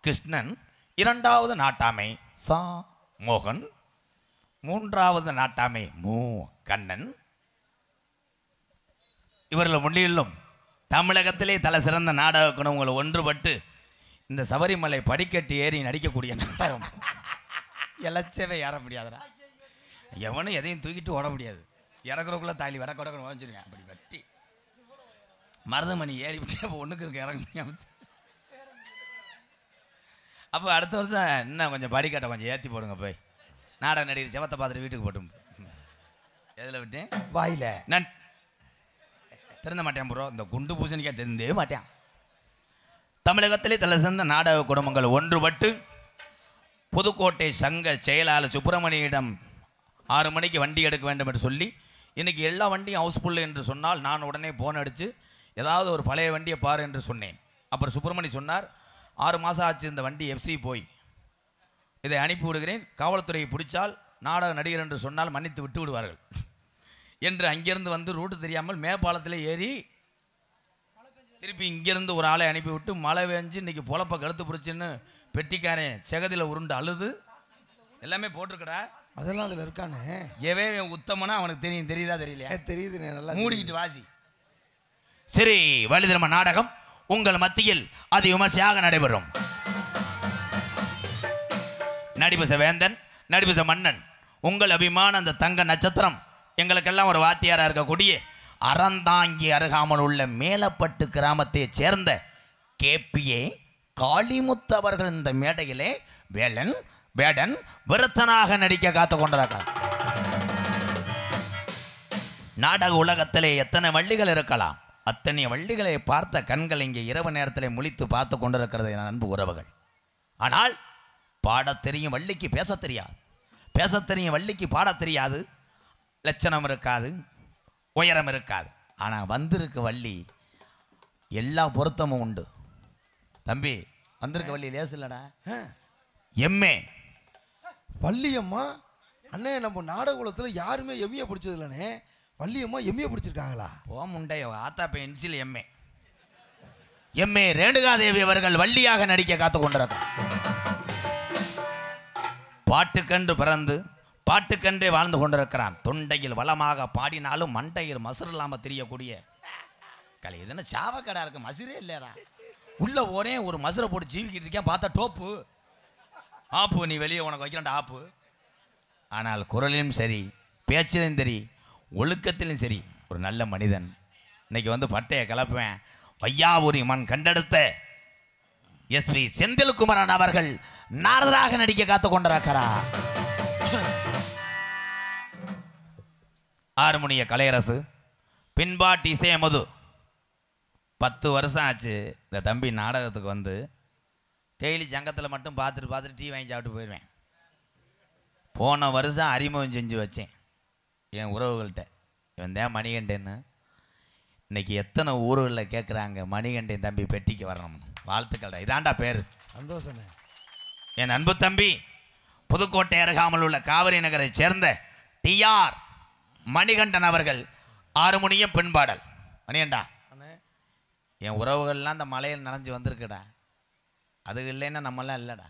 Speaker 2: கிருஷ்ணன், 2வது நாட்டாமை சா மோகன், 3வது நாட்டாமை மு கண்ணன் இவர்கள் முன்னிலும் தமிழகத்திலே தலை சிறந்த நாடக குணங்களை ஒன்றுபட்டு இந்த சபரிமலை படிக்கட்டு ஏறி நடிக்கக்கூடிய நாடகம் எலச்சவே ஏற முடியாதுடா. எவனும் எதையும் தூக்கிட்டு ஓட முடியாது. இறக்குறக்குள்ள தாலி வடக்கொடக்கு வாங்கிச்சிருக்கேன். அப்படி வெட்டி மருதமணி ஏறி ஒன்றுக்கு இருக்க இறங்க முடியாம. அப்போ அடுத்த வருஷம் இன்னும் கொஞ்சம் படிக்கட்டை கொஞ்சம் ஏற்றி போடுங்க. போய் நாடக நடிகர் செவத்தை பார்த்துட்டு வீட்டுக்கு போட்டும். எதில் விட்டேன்?
Speaker 1: வாயில
Speaker 2: நான் திருந்த மாட்டேன் ப்ரோ. இந்த குண்டு பூசணிக்காய் தெரிந்தே மாட்டேன். தமிழகத்திலே தலை சிறந்த நாடக குடும்பங்கள் ஒன்றுபட்டு புதுக்கோட்டை சங்க செயலாளர் சுப்பிரமணியிடம் 6 மணிக்கு வண்டி எடுக்க வேண்டும் என்று சொல்லி இன்றைக்கி எல்லா வண்டியும் ஹவுஸ்ஃபுல் என்று சொன்னால் நான் உடனே ஃபோன் அடித்து ஏதாவது ஒரு பழைய வண்டியை பாரு என்று சொன்னேன். அப்புறம் சுப்பிரமணி சொன்னார், 6 மாதம் ஆச்சு இந்த வண்டி எஃப்சி போய், இதை அனுப்பி விடுகிறேன், காவல்துறையை பிடிச்சால் நாடக நடிகர் என்று சொன்னால் மன்னித்து விட்டு விடுவார்கள் என்று அங்கிருந்து வந்து ரூட்டு தெரியாமல் மேப்பாலத்தில் ஏறி திருப்பி இங்கிருந்து ஒரு ஆளை அனுப்பிவிட்டு மழை வேஞ்சு இன்றைக்கி பொழப்ப கழுத்து பிடிச்சின்னு பெட்டிக்காரன் செகதியில் உருண்டு அழுது எல்லாமே போட்டிருக்கடா.
Speaker 1: அதெல்லாம் அதில் இருக்கானே.
Speaker 2: எவே உத்தமனா அவனுக்கு தெரியும். தெரியுதா தெரியலையா?
Speaker 1: தெரியுது. நல்லா
Speaker 2: மூடிக்கிட்டு வாசி. சரி, வள்ளி திரும்ப நாடகம் உங்கள் மத்தியில் அது விமர்சையாக நடைபெறும். நடிபச வேந்தன், நடிபச மன்னன், உங்கள் அபிமான அந்த தங்க நட்சத்திரம், எங்களுக்கெல்லாம் ஒரு வாத்தியாராக இருக்கக்கூடிய அறந்தாங்கி அருகாமல் உள்ள மேலப்பட்டு கிராமத்தைச் சேர்ந்த கேபிஏ காளிமுத்து அவர்கள் இந்த மேடையிலே வேடன் விருத்தனாக நடிக்க காத்து கொண்டிருக்கிறார். நாடக உலகத்திலே எத்தனை வள்ளிகள் இருக்கலாம், அத்தனை வள்ளிகளை பார்த்த கண்கள் இங்கே இரவு நேரத்தில் முழித்து பார்த்து கொண்டிருக்கிறது என் அன்பு உறவுகள். ஆனால் பாடத் தெரியும் வள்ளிக்கு பேச தெரியாது, பேச தெரியும் வள்ளிக்கு பாடத் தெரியாது. லட்சணம் இருக்காது, உயரம் இருக்காது. ஆனால் வந்திருக்கு வள்ளி, எல்லா பொருத்தமும் உண்டு. தம்பி வந்திருக்க வள்ளி லேசு இல்லடா, எம்ஏ
Speaker 1: வள்ளியம்மா. அண்ணே நம்ம நாடகுலத்தில் யாருமே எம்ஏ பிடிச்சது இல்லைண்ணே, வள்ளியம்மா எம்ஏ பிடிச்சிருக்காங்களா?
Speaker 2: ஓ முண்டைய ஆத்தா பென்சில் எம்ஏ. எம்ஏ ரேணுகாதேவி அவர்கள் வள்ளியாக நடிக்க காத்து கொண்டிருக்கிறார். பாட்டுக்கன்று பிறந்து பாட்டுக்கன்றே வாழ்ந்து கொண்டிருக்கிறான். தொண்டையில் வளமாக பாடினாலும் மண்டையில் மசுறு இல்லாமல் தெரியக்கூடிய கலை. இதுன்னு சாவக்கடா இருக்கு, மசுரே இல்லையா? உள்ள ஒரே ஒரு மசுரை போட்டு ஜீவிக்கிட்டு இருக்கேன், பார்த்தா டோப்பு ஆப்பு. நீ வெளியே உனக்கு வைக்கிறேன்டா ஆப்பு. ஆனால் குரலிலும் சரி, பேச்சிலும் சரி, ஒழுக்கத்திலும் சரி ஒரு நல்ல மனிதன். இன்னைக்கு வந்து பட்டையை கலப்பேன். வையாபுரி மண் கண்டெடுத்த எஸ்பி செந்தில்குமரன் அவர்கள் நாரதராக நடிக்க காத்து கொண்டிருக்கிறார். ஆறுமுனிய கலையரசு, பின்பாட்டு இசையமது. 10 வருஷம் ஆச்சு இந்த தம்பி நாடகத்துக்கு வந்து. டெய்லி சங்கத்தில் மட்டும் பார்த்துட்டு டீ வாங்கி சாப்பிட்டு போயிடுவேன். போன வருஷம் அறிமுகம் செஞ்சு வச்சேன் என் உறவுகள்கிட்ட, இவன் தான் மணிகண்டேன்னு. இன்னைக்கு எத்தனை ஊர்களில் கேட்குறாங்க மணிகண்டன் தம்பி பெட்டிக்கு வரணும்னு. வாழ்த்துக்கள், இதாண்டா பேர்.
Speaker 1: சந்தோஷம்.
Speaker 2: என் அன்பு தம்பி புதுக்கோட்டை அருகாமல் உள்ள காவிரி நகரை சேர்ந்த டிஆர் மணிகண்டன் அவர்கள் ஆறுமுனியம் பின்பாடல். மணிகண்டா, என் உறவுகள்லாம் அந்த மலையில் நனைஞ்சு வந்திருக்குடா. அது இல்லைன்னா நம்மளாம் இல்லைடா.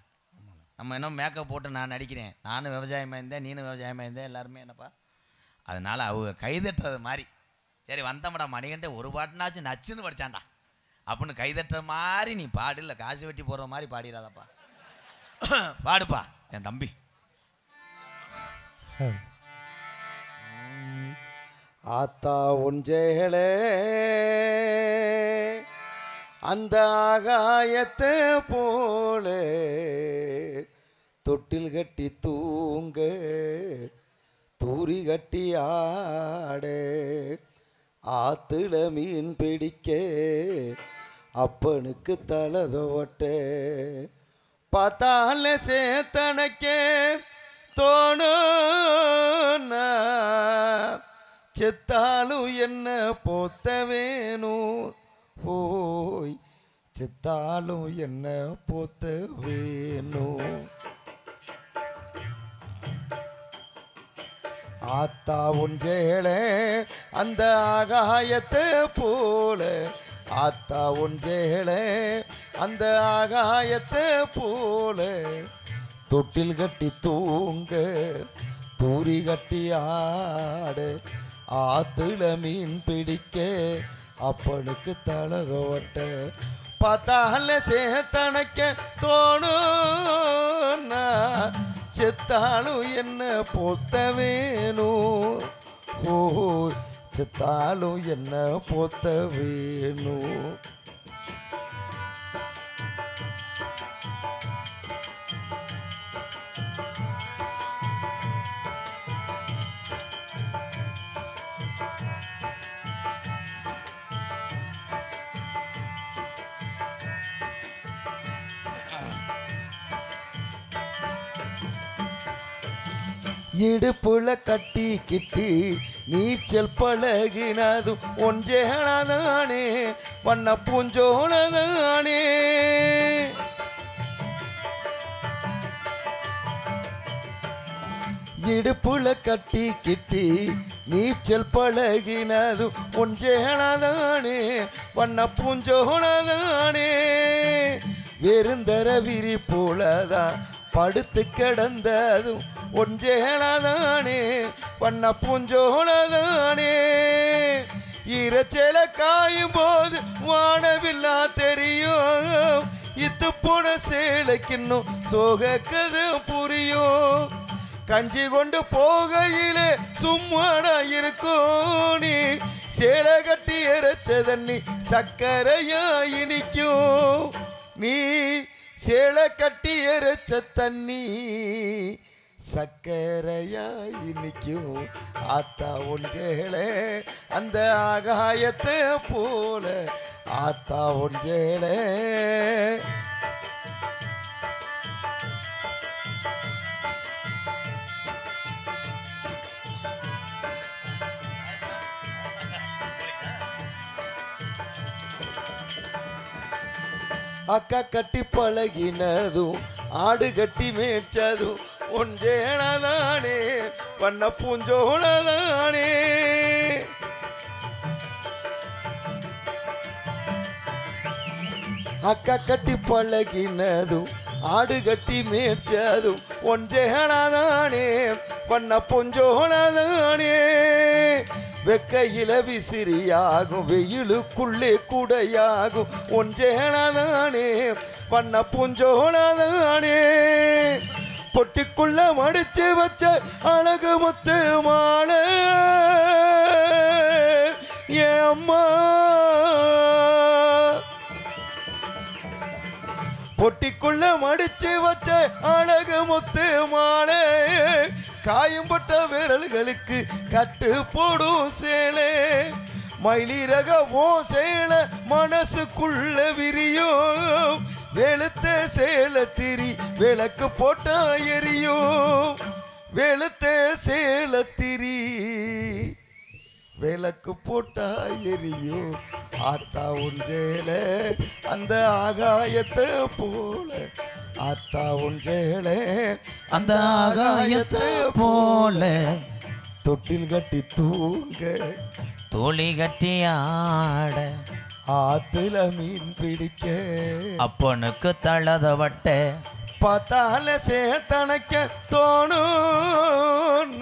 Speaker 2: நம்ம இன்னும் மேக்கப் போட்டு நான் நடிக்கிறேன். நானும் விவசாயமாக இருந்தேன், நீனும் விவசாயமாக இருந்தேன், எல்லாருமே என்னப்பா. அதனால் அவங்க கைதட்டுறது மாதிரி, சரி வந்தோம்டா மணிகண்டன் ஒரு பாட்டுனாச்சும் நச்சுன்னு படித்தான்டா அப்படின்னு கைதட்டுற மாதிரி நீ பாடு. இல்லை காசு வெட்டி போடுற மாதிரி பாடிடாதப்பா, பாடுப்பா என் தம்பி.
Speaker 1: ஆத்தா ஒஞ்சேளே அந்த ஆகாயத்தை போல தொட்டில் கட்டி தூங்க தூரி கட்டி ஆட ஆத்துல மீன் பிடிக்க அப்பனுக்கு தலதோட்ட பார்த்தால சேத்தனைக்க தோணும் செத்தாலும் என்ன போத்த வேணும். ஓய் செத்தாலும் என்ன போத்த வேணும். ஆத்தா ஒன்றேளே அந்த ஆகாயத்தை போல, ஆத்தா ஒன்றேளே அந்த ஆகாயத்தை போல தொட்டில் கட்டி தூங்க தூரி கட்டி ஆட ஆத்துல மீன் பிடிக்க அப்பனுக்கு தலகோட்ட பார்த்தால சேத்தனைக்க தோணும் செத்தாலும் என்ன போத்த வேணும். ஓ செத்தாலும் என்ன போத்த வேணும். இடுப்புல கட்டிக்கிட்டு நீச்சல் பழகினதும் ஒன்றேளதானே வண்ண பூஞ்சோளதானே. இடுப்புல கட்டிக்கிட்டு நீச்சல் பழகினதும் ஒன்றேளதானே வண்ண பூஞ்சோளதானே. வெறுந்தர விரி போலதான் படுத்து கிடந்ததும் ஒன்றேளதானே வண்ண பூஞ்சோளதானே. ஈரச்சேல காயும் போது வானவில்லா தெரியும். இத்து போன சேலைக்கின்னும் சோக கதை புரியும். கஞ்சி கொண்டு போகையிலே சும்மாடா இருக்கும். நீ சேலை கட்டி எரைச்ச தண்ணி சக்கரையா இனிக்கும். நீ சேலை கட்டி எரைச்ச தண்ணி சக்கரையாய் நிற்கும் ஆத்தா ஒன்றேளே அந்த ஆகாயத்தை போல ஆத்தா ஒன்றேளே. அக்கா கட்டி பழகினதும் ஆடு கட்டி மேய்ச்சதும் ஒன்றேனதானே பண்ண பூஞ்சோளதானே. அக்கா கட்டி பழகினதும் ஆடு கட்டி மேய்ச்சதும் ஒன்றேனதானே பண்ண பூஞ்சோளதானே. வெக்கையில விசிறியாகும் வெயிலுக்குள்ளே கூடையாகும் ஒன்றேனதானே பண்ண பூஞ்சோளதானே. பொட்டிக்குள்ள மடிச்சு வச்ச அழகு முத்து மாலை ஏன் அம்மா. பொட்டிக்குள்ள மடிச்சு வச்ச அழகு முத்து மாலை காயம்பட்ட விரல்களுக்கு கட்டு போடும் சேலை. மயிலிறகவோ சேலை மனசுக்குள்ள விரியும் வெளுத்த சேலை திரி விளக்கு போட்டா எரியும். வெளுத்த சேலை திரி விளக்கு போட்டா எரியும். ஆத்தா ஒன்றேளே அந்த ஆகாயத்தை போல ஆத்தா ஒன்றேளே
Speaker 4: அந்த ஆகாயத்தை போல
Speaker 1: தொட்டில் கட்டி தூங்க
Speaker 4: தோழி கட்டி ஆட
Speaker 1: ஆத்துல மீன் பிடிக்க
Speaker 4: அப்பனுக்கு தள்ளத வட்ட
Speaker 1: பார்த்தால சேத்தனைக்க தோணும்.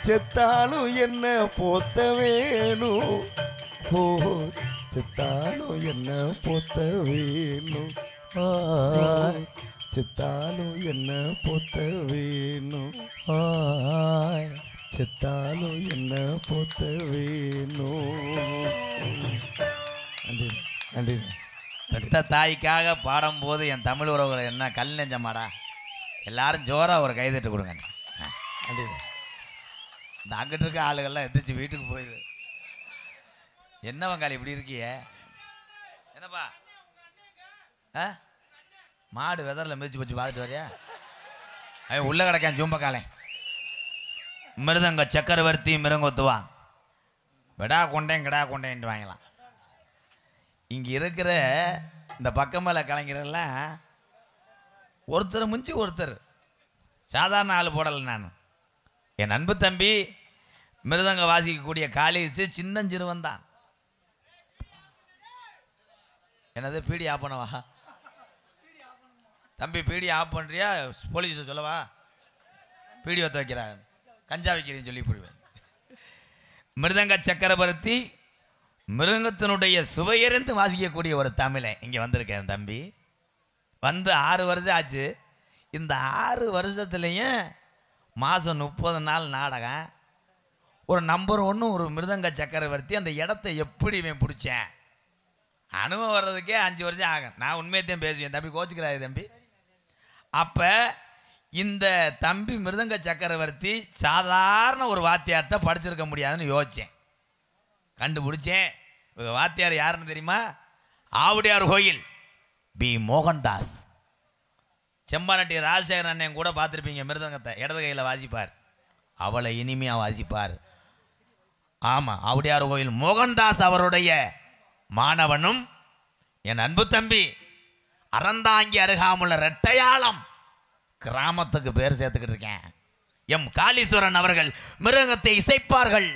Speaker 1: செத்தாலும் என்ன போத்த வேணும். ஓ செத்தாலும் என்ன போத்த வேணும். செத்தாலும் என்ன போத்த வேணும். செத்தாலும் என்ன போத்த வேணும். நன்றி நன்றி.
Speaker 2: பெத்த தாய்க்காக பாடும்போது என் தமிழ் உறவுகளை என்ன கல் நெஞ்சமாடா. எல்லாரும் ஜோராக ஒரு கைதட்டு கொடுங்க.
Speaker 1: நன்றி.
Speaker 2: இந்த அங்கிட்டு இருக்க ஆளுகள்லாம் எந்திரிச்சு வீட்டுக்கு போயிடு. என்ன வங்காளி இப்படி இருக்கிய? என்னப்பா மாடு வெதரில் மிதிச்சு வச்சு பார்த்துட்டு வரியா? அவன் உள்ள கிடக்கான் ஜூம்பக்காலே. மிருதங்க சக்கரவர்த்தி மிருங்கொத்துவான் விடா கொண்டேன் கிடா கொண்டேன்ட்டு வாங்கலாம். இங்கே இருக்கிற இந்த பக்கம் மேலே கலைஞரெல்லாம் ஒருத்தர் முஞ்சி ஒருத்தர் சாதாரண ஆள் போடலை. நான் என் அன்பு தம்பி மிருதங்க வாசிக்கக்கூடிய காலேஜ் சின்னஞ்சிறுவன் தான். என்னது பீடி ஆஃப் பண்ணவா தம்பி? பீடி ஆஃப் பண்ணுறியா? போலீஸ் சொல்லவா? பீடி ஒத்த வைக்கிறா கஞ்சா வைக்கிறேன்னு சொல்லி போடுவேன். மிருதங்க சக்கரவர்த்தி மிருகத்தினுடைய சுவையறிந்து வாசிக்கக்கூடிய ஒரு தமிழன் இங்கே வந்திருக்கேன் தம்பி. வந்து 6 வருஷம் ஆச்சு. இந்த 6 வருஷத்துலேயும் மாதம் 30 நாள் நாடகம். ஒரு நம்பர் 1 ஒரு மிருதங்க சக்கரவர்த்தி. அந்த இடத்த எப்படி இவன் பிடிச்சேன்? அனுபவம் வர்றதுக்கே 5 வருஷம் ஆகும். நான் உண்மையத்தையும் பேசுவேன் தம்பி, கோச்சுக்கிறாரு தம்பி. அப்போ இந்த தம்பி மிருதங்க சக்கரவர்த்தி சாதாரண ஒரு வாத்தியார்கிட்ட படிச்சிருக்க முடியாதுன்னு யோசித்தேன். கண்டுபிடிச்சேன். வாத்தியார் யாருன்னு தெரியுமா? ஆவுடையார் கோயில் பி மோகன்தாஸ். செம்பானட்டி ராஜசேகரன் அண்ணன் கூட பார்த்துருப்பீங்க. மிருதங்கத்தை இடது கையில் வாசிப்பார், அவளை இனிமையாக வாசிப்பார். ஆமாம், ஆவுடையார் கோயில் மோகன்தாஸ் அவருடைய மாணவனும் என் அன்பு தம்பி அறந்தாங்கி அருகாமுள்ள ரெட்டையாளம் கிராமத்துக்கு பேர் சேர்த்துக்கிட்டு இருக்கேன். எம் காளீஸ்வரன் அவர்கள் மிருகத்தை இசைப்பார்கள்.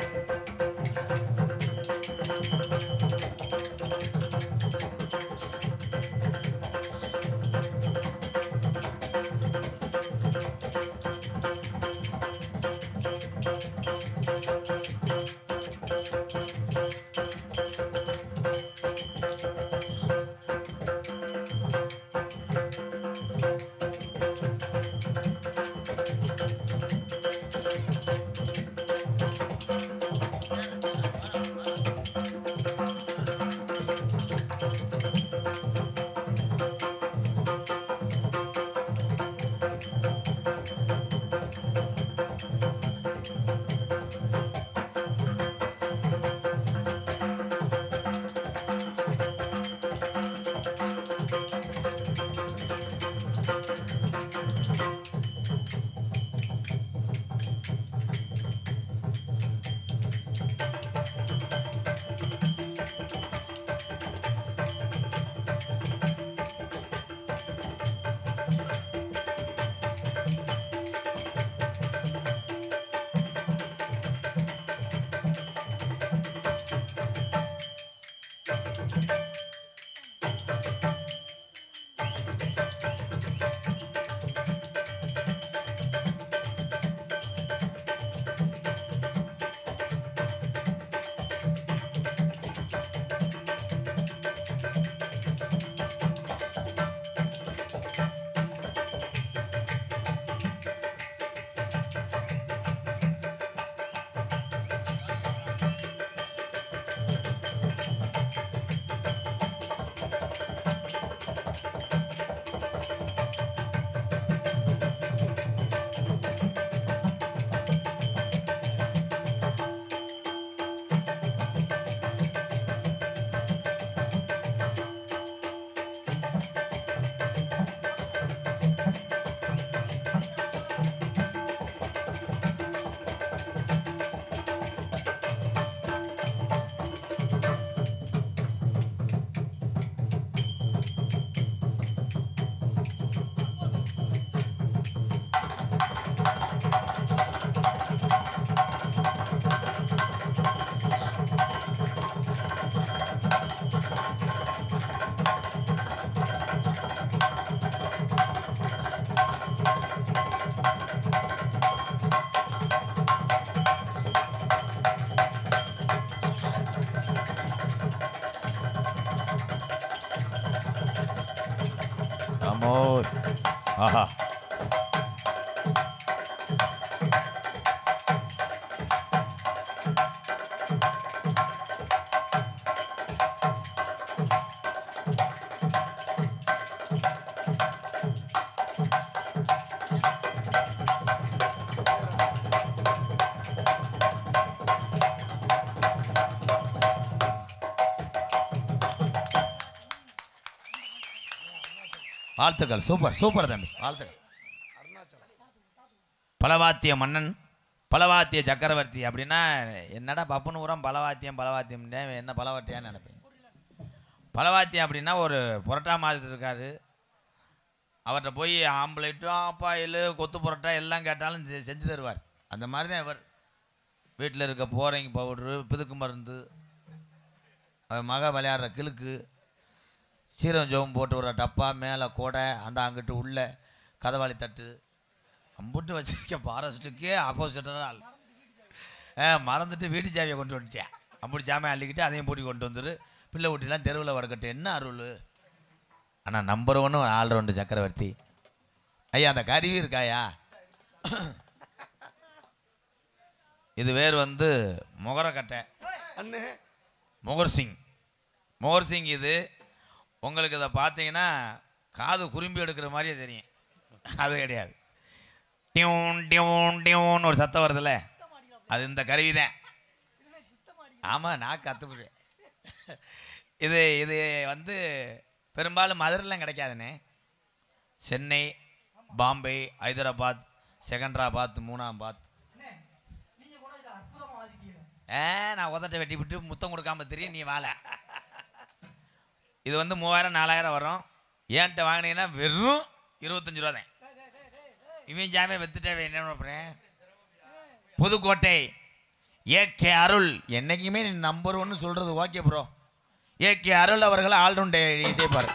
Speaker 2: மோர். ஆஹா. வாழ்த்துக்கள். சூப்பர் சூப்பர் தம்பி, வாழ்த்துக்கள். பலவாத்திய மன்னன், பலவாத்திய சக்கரவர்த்தி அப்படின்னா என்னடா பப்புன்னு ஊரம் பலவாத்தியம் பலவாத்தியம் என்ன பலவாத்தியான்னு நினைப்பேன். பலவாத்தியம் அப்படின்னா ஒரு புரோட்டா மாஸ்டர் இருக்காரு, அவர்கிட்ட போய் ஆம்பளைட்டும் ஆப்பாயில் கொத்து புரோட்டா எல்லாம் கேட்டாலும் செஞ்சு தருவார். அந்த மாதிரி தான் இவர். வீட்டில் இருக்க போரைங்க பவுட்ரு, பிதுக்கு மருந்து, மக விளையாடுற கிழுக்கு, சீரம் ஜோம் போட்டு ஒரு டப்பா, மேலே கோடை, அந்த அங்கிட்டு உள்ள கதவாளி தட்டு அம்புட்டு வச்சுருக்க ஃபாரஸ்ட்டுக்கே ஆப்போசிட்டாக மறந்துட்டு வீட்டு சாவியை கொண்டு வந்துட்டேன். அம்புட்டு சாமியை அள்ளிக்கிட்டு அதையும் பூட்டி கொண்டு வந்துரு, பிள்ளை ஊட்டிலாம் தெருவில் வடக்கட்டு. என்ன அருள்! ஆனால் நம்பர் 1 ஆல்ரவுண்டு சக்கரவர்த்தி ஐயா. அந்த கருவி இருக்காயா? இது வேறு வந்து முகரக்கட்டை, முகர்சிங். முகர்சிங் இது உங்களுக்கு இதை பார்த்தீங்கன்னா காது குறும்பி எடுக்கிற மாதிரியே தெரியும். அது கிடையாது. டியூன் டியூன் டியூன் ஒரு சத்தம் வருதுல்ல, அது இந்த கருவி தான். ஆமாம், நான் கற்றுக்குவேன். இது இது வந்து பெரும்பாலும் மதுரைலாம் கிடைக்காதுண்ணே. சென்னை, பாம்பே, ஹைதராபாத், செகண்டராபாத், மூணாபாத். நான் உதட்ட வெட்டி விட்டு முத்தம் கொடுக்காம தெரியும் நீ வாழை. இது வந்து 3000 4000 வரும். ஏன்ட்ட வாங்கினீங்கன்னா வெறும் 25 ரூபா தான். இவன் ஜாமியை வித்துட்டே என்ன பண்ணுறேன். புதுக்கோட்டை ஏகே அருள், என்னைக்குமே நீ நம்பர் 1 சொல்கிறது ஓகே ப்ரோ. ஏகே அருள் அவர்கள் ஆல்ரவுண்ட் இசைப்பார்.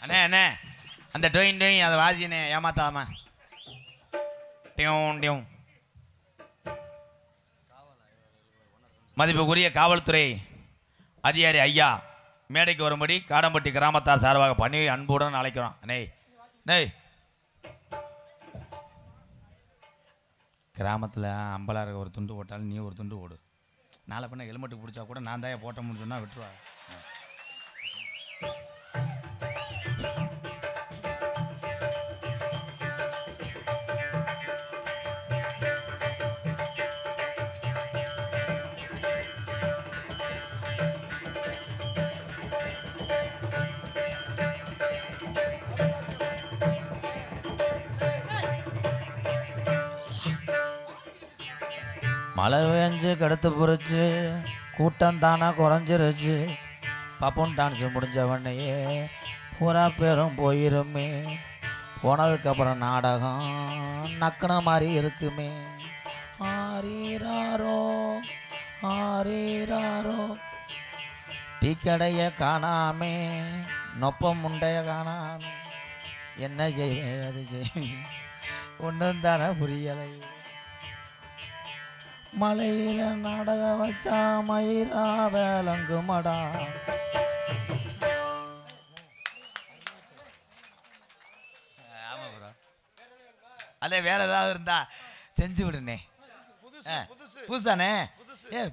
Speaker 2: அண்ணே அண்ணே அந்த டொயின் டொயின் அதை வாசினே ஏமாத்தாமா. Tune tune. மதிப்புக்குரிய காவல்துறை அதிகாரி ஐயா மேடைக்கு வரும்படி காடம்பட்டி கிராமத்தார் சார்பாக பணி அன்புடன் அழைக்கிறோம். நெய் நெய் கிராமத்தில் அம்பலாருக்கு ஒரு துண்டு போட்டாலும் நீ ஒரு துண்டு ஓடு. நாளை பண்ண ஹெல்மெட்டுக்கு பிடிச்சா கூட நான் தான் போட்டோம்னு சொன்னால் விட்டுருவா.
Speaker 4: மழை பெஞ்சு கடுத்து பொறிச்சு கூட்டம் தானே குறைஞ்சிருச்சு. பப்புன் டான்ஸ் முடிஞ்சவனையே பூரா பேரும் போயிருமே. போனதுக்கப்புறம் நாடகம் நக்கின மாதிரி இருக்குமே. ஆரீராரோ ஆரீராரோ டீ கடையை காணாமே நொப்பம் முண்டைய காணாமே. என்ன செய்வேன் அது செய்வேன் ஒன்றும் தானே புரியலை. மலையில நாடகம் வச்சா மயிரா வேலங்குமடா.
Speaker 2: ஆமாம் ப்ரோ. அல்ல வேற ஏதாவது இருந்தா செஞ்சு விடுனே. புதுசானே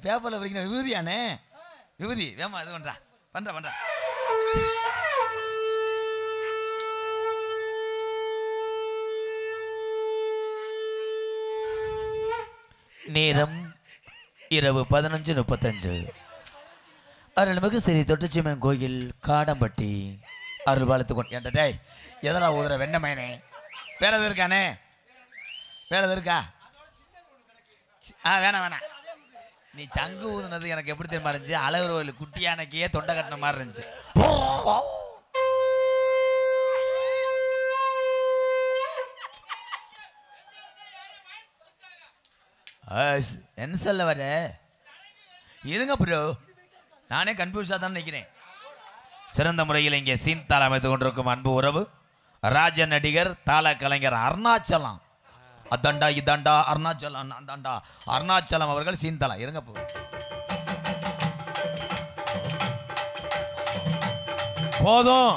Speaker 2: பேப்பரில் படிக்கிற விபூதியானே. விபூதி வேமா இது பண்ணுறா பண்ணுறா.
Speaker 4: நேரம் இரவு 11:35. அருள்மிகு ஸ்ரீ தொட்டுச்சிமன் கோயில் காடம்பட்டி அருள் வாழ்த்து கொண்டு.
Speaker 2: ஏன்டா டேய் எதனா ஊதுற வெண்ணமயனே. வேற எது இருக்கானே? வேற எது இருக்கா? வேணாம். நீ சங்கு ஊதுனது எனக்கு எப்படி தெரியுமா இருந்துச்சு? அழகர் கோயில் குட்டியானக்கையே தொண்டை கட்டின மாதிரி இருந்துச்சு. என்ன சொல்ல வர? இருங்க ப்ரோ, நானே கன்ஃபியூஸாக தான் நிற்கிறேன். சிறந்த முறையில் இங்கே சீன் தாளம் அமைத்து கொண்டிருக்கும் அன்பு உறவு ராஜ நடிகர் தாள கலைஞர் அருணாச்சலம். அதாண்டா இதாண்டா அருணாச்சலம் அந்தாண்டா அருணாச்சலம் அவர்கள் சீன் தாளம். இருங்க போ. போதும்.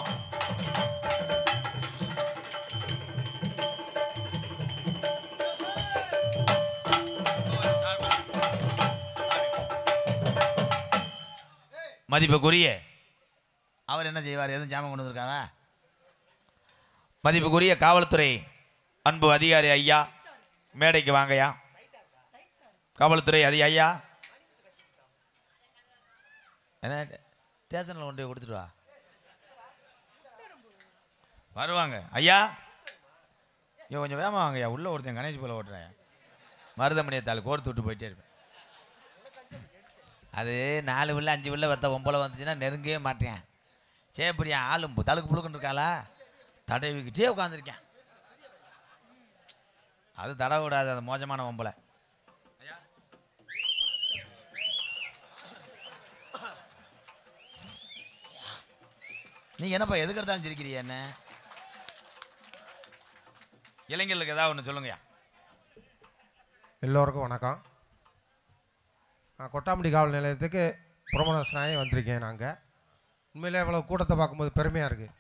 Speaker 2: மதிப்புக்குரிய அவர் என்ன செய்வார்? எதுவும் ஜாமம் கொண்டு வந்திருக்காரா? மதிப்புக்குரிய காவல்துறை அன்பு அதிகாரி ஐயா மேடைக்கு வாங்கய்யா. காவல்துறை ஐயா என்ன ஸ்டேஷனில் கொண்டு போய் கொடுத்துட்டு வா. வருவாங்க ஐயா. ஐயோ கொஞ்சம் வேகமாக வாங்கய்யா. உள்ள ஒருத்தன் கணேஷ் போல ஓட்டுறேன். மருதமணியத்தாள் கோர்த்து விட்டு போயிட்டே இருப்பேன். அது 4 பிள்ளை 5 பிள்ளை வத்த 9 வந்துச்சுன்னா நெருங்கவே மாட்டேன். சேப்படியா ஆளும் தழுக்கு புழுக்குன்னு இருக்காளா தடவிக்கிட்டே உட்காந்துருக்கேன். அது தடவை விடாது. அது மோசமான ஒம்பளை. நீங்க என்னப்பா எதுக்கு எடுத்தாலும் சிரிக்கிறீங்க? என்ன இளைஞர்களுக்கு ஏதாவது ஒன்று சொல்லுங்கய்யா.
Speaker 3: எல்லோருக்கும் வணக்கம். நான் கொட்டாம்பட்டி காவல் நிலையத்துக்கு புரமணஸ்னாயே வந்திருக்கேன். நாங்கள் உண்மையிலே இவ்வளோ கூட்டத்தை பார்க்கும்போது பெருமையாக இருக்குது.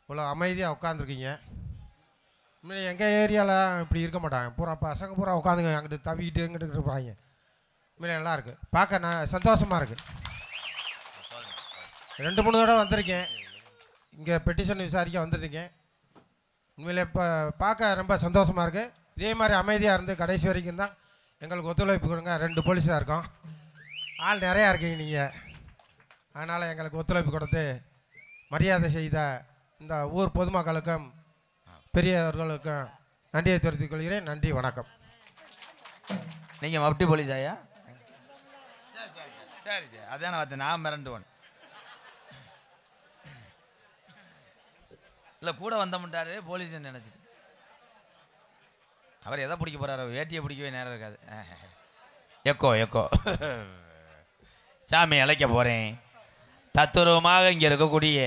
Speaker 3: இவ்வளோ அமைதியாக உட்காந்துருக்கீங்க. உண்மையிலே எங்கள் ஏரியாவில் இப்படி இருக்க மாட்டாங்க. பூரா பசங்க பூரா உட்காந்துங்க அங்கிட்டு தவிக்கிட்டு இங்கிட்டு இருப்பாங்க. உண்மையிலே நல்லா இருக்குது. பார்க்க நான் சந்தோஷமாக இருக்குது. 2-3 தடவை வந்திருக்கேன். இங்கே பெட்டிஷன் விசாரிக்க வந்துருக்கேன். உண்மையிலே இப்போ பார்க்க ரொம்ப சந்தோஷமாக இருக்குது. இதே மாதிரி அமைதியாக இருந்து கடைசி வரைக்கும் தான் எங்களுக்கு ஒத்துழைப்பு கொடுங்க. 2 போலீஸாக இருக்கோம். ஆள் நிறையா இருக்கீங்க நீங்கள். அதனால் எங்களுக்கு ஒத்துழைப்பு கொடுத்து மரியாதை செய்த இந்த ஊர் பொதுமக்களுக்கும் பெரியவர்களுக்கும் நன்றியை தெரிவித்துக் கொள்கிறேன். நன்றி, வணக்கம்.
Speaker 2: நீங்கள் மப்டி போலீஸ் ஐயா? சரி அதான் பார்த்து நான் மிரண்டுவன். இல்லை கூட வந்த முட்டாரு போலீஸ் நினச்சிட்டு அவர் எதை பிடிக்க போகிறாரு? வேட்டியை பிடிக்கவே நேரம் இருக்காது. எக்கோ சாமி அழைக்க போகிறேன். தத்துரூபமாக இங்கே இருக்கக்கூடிய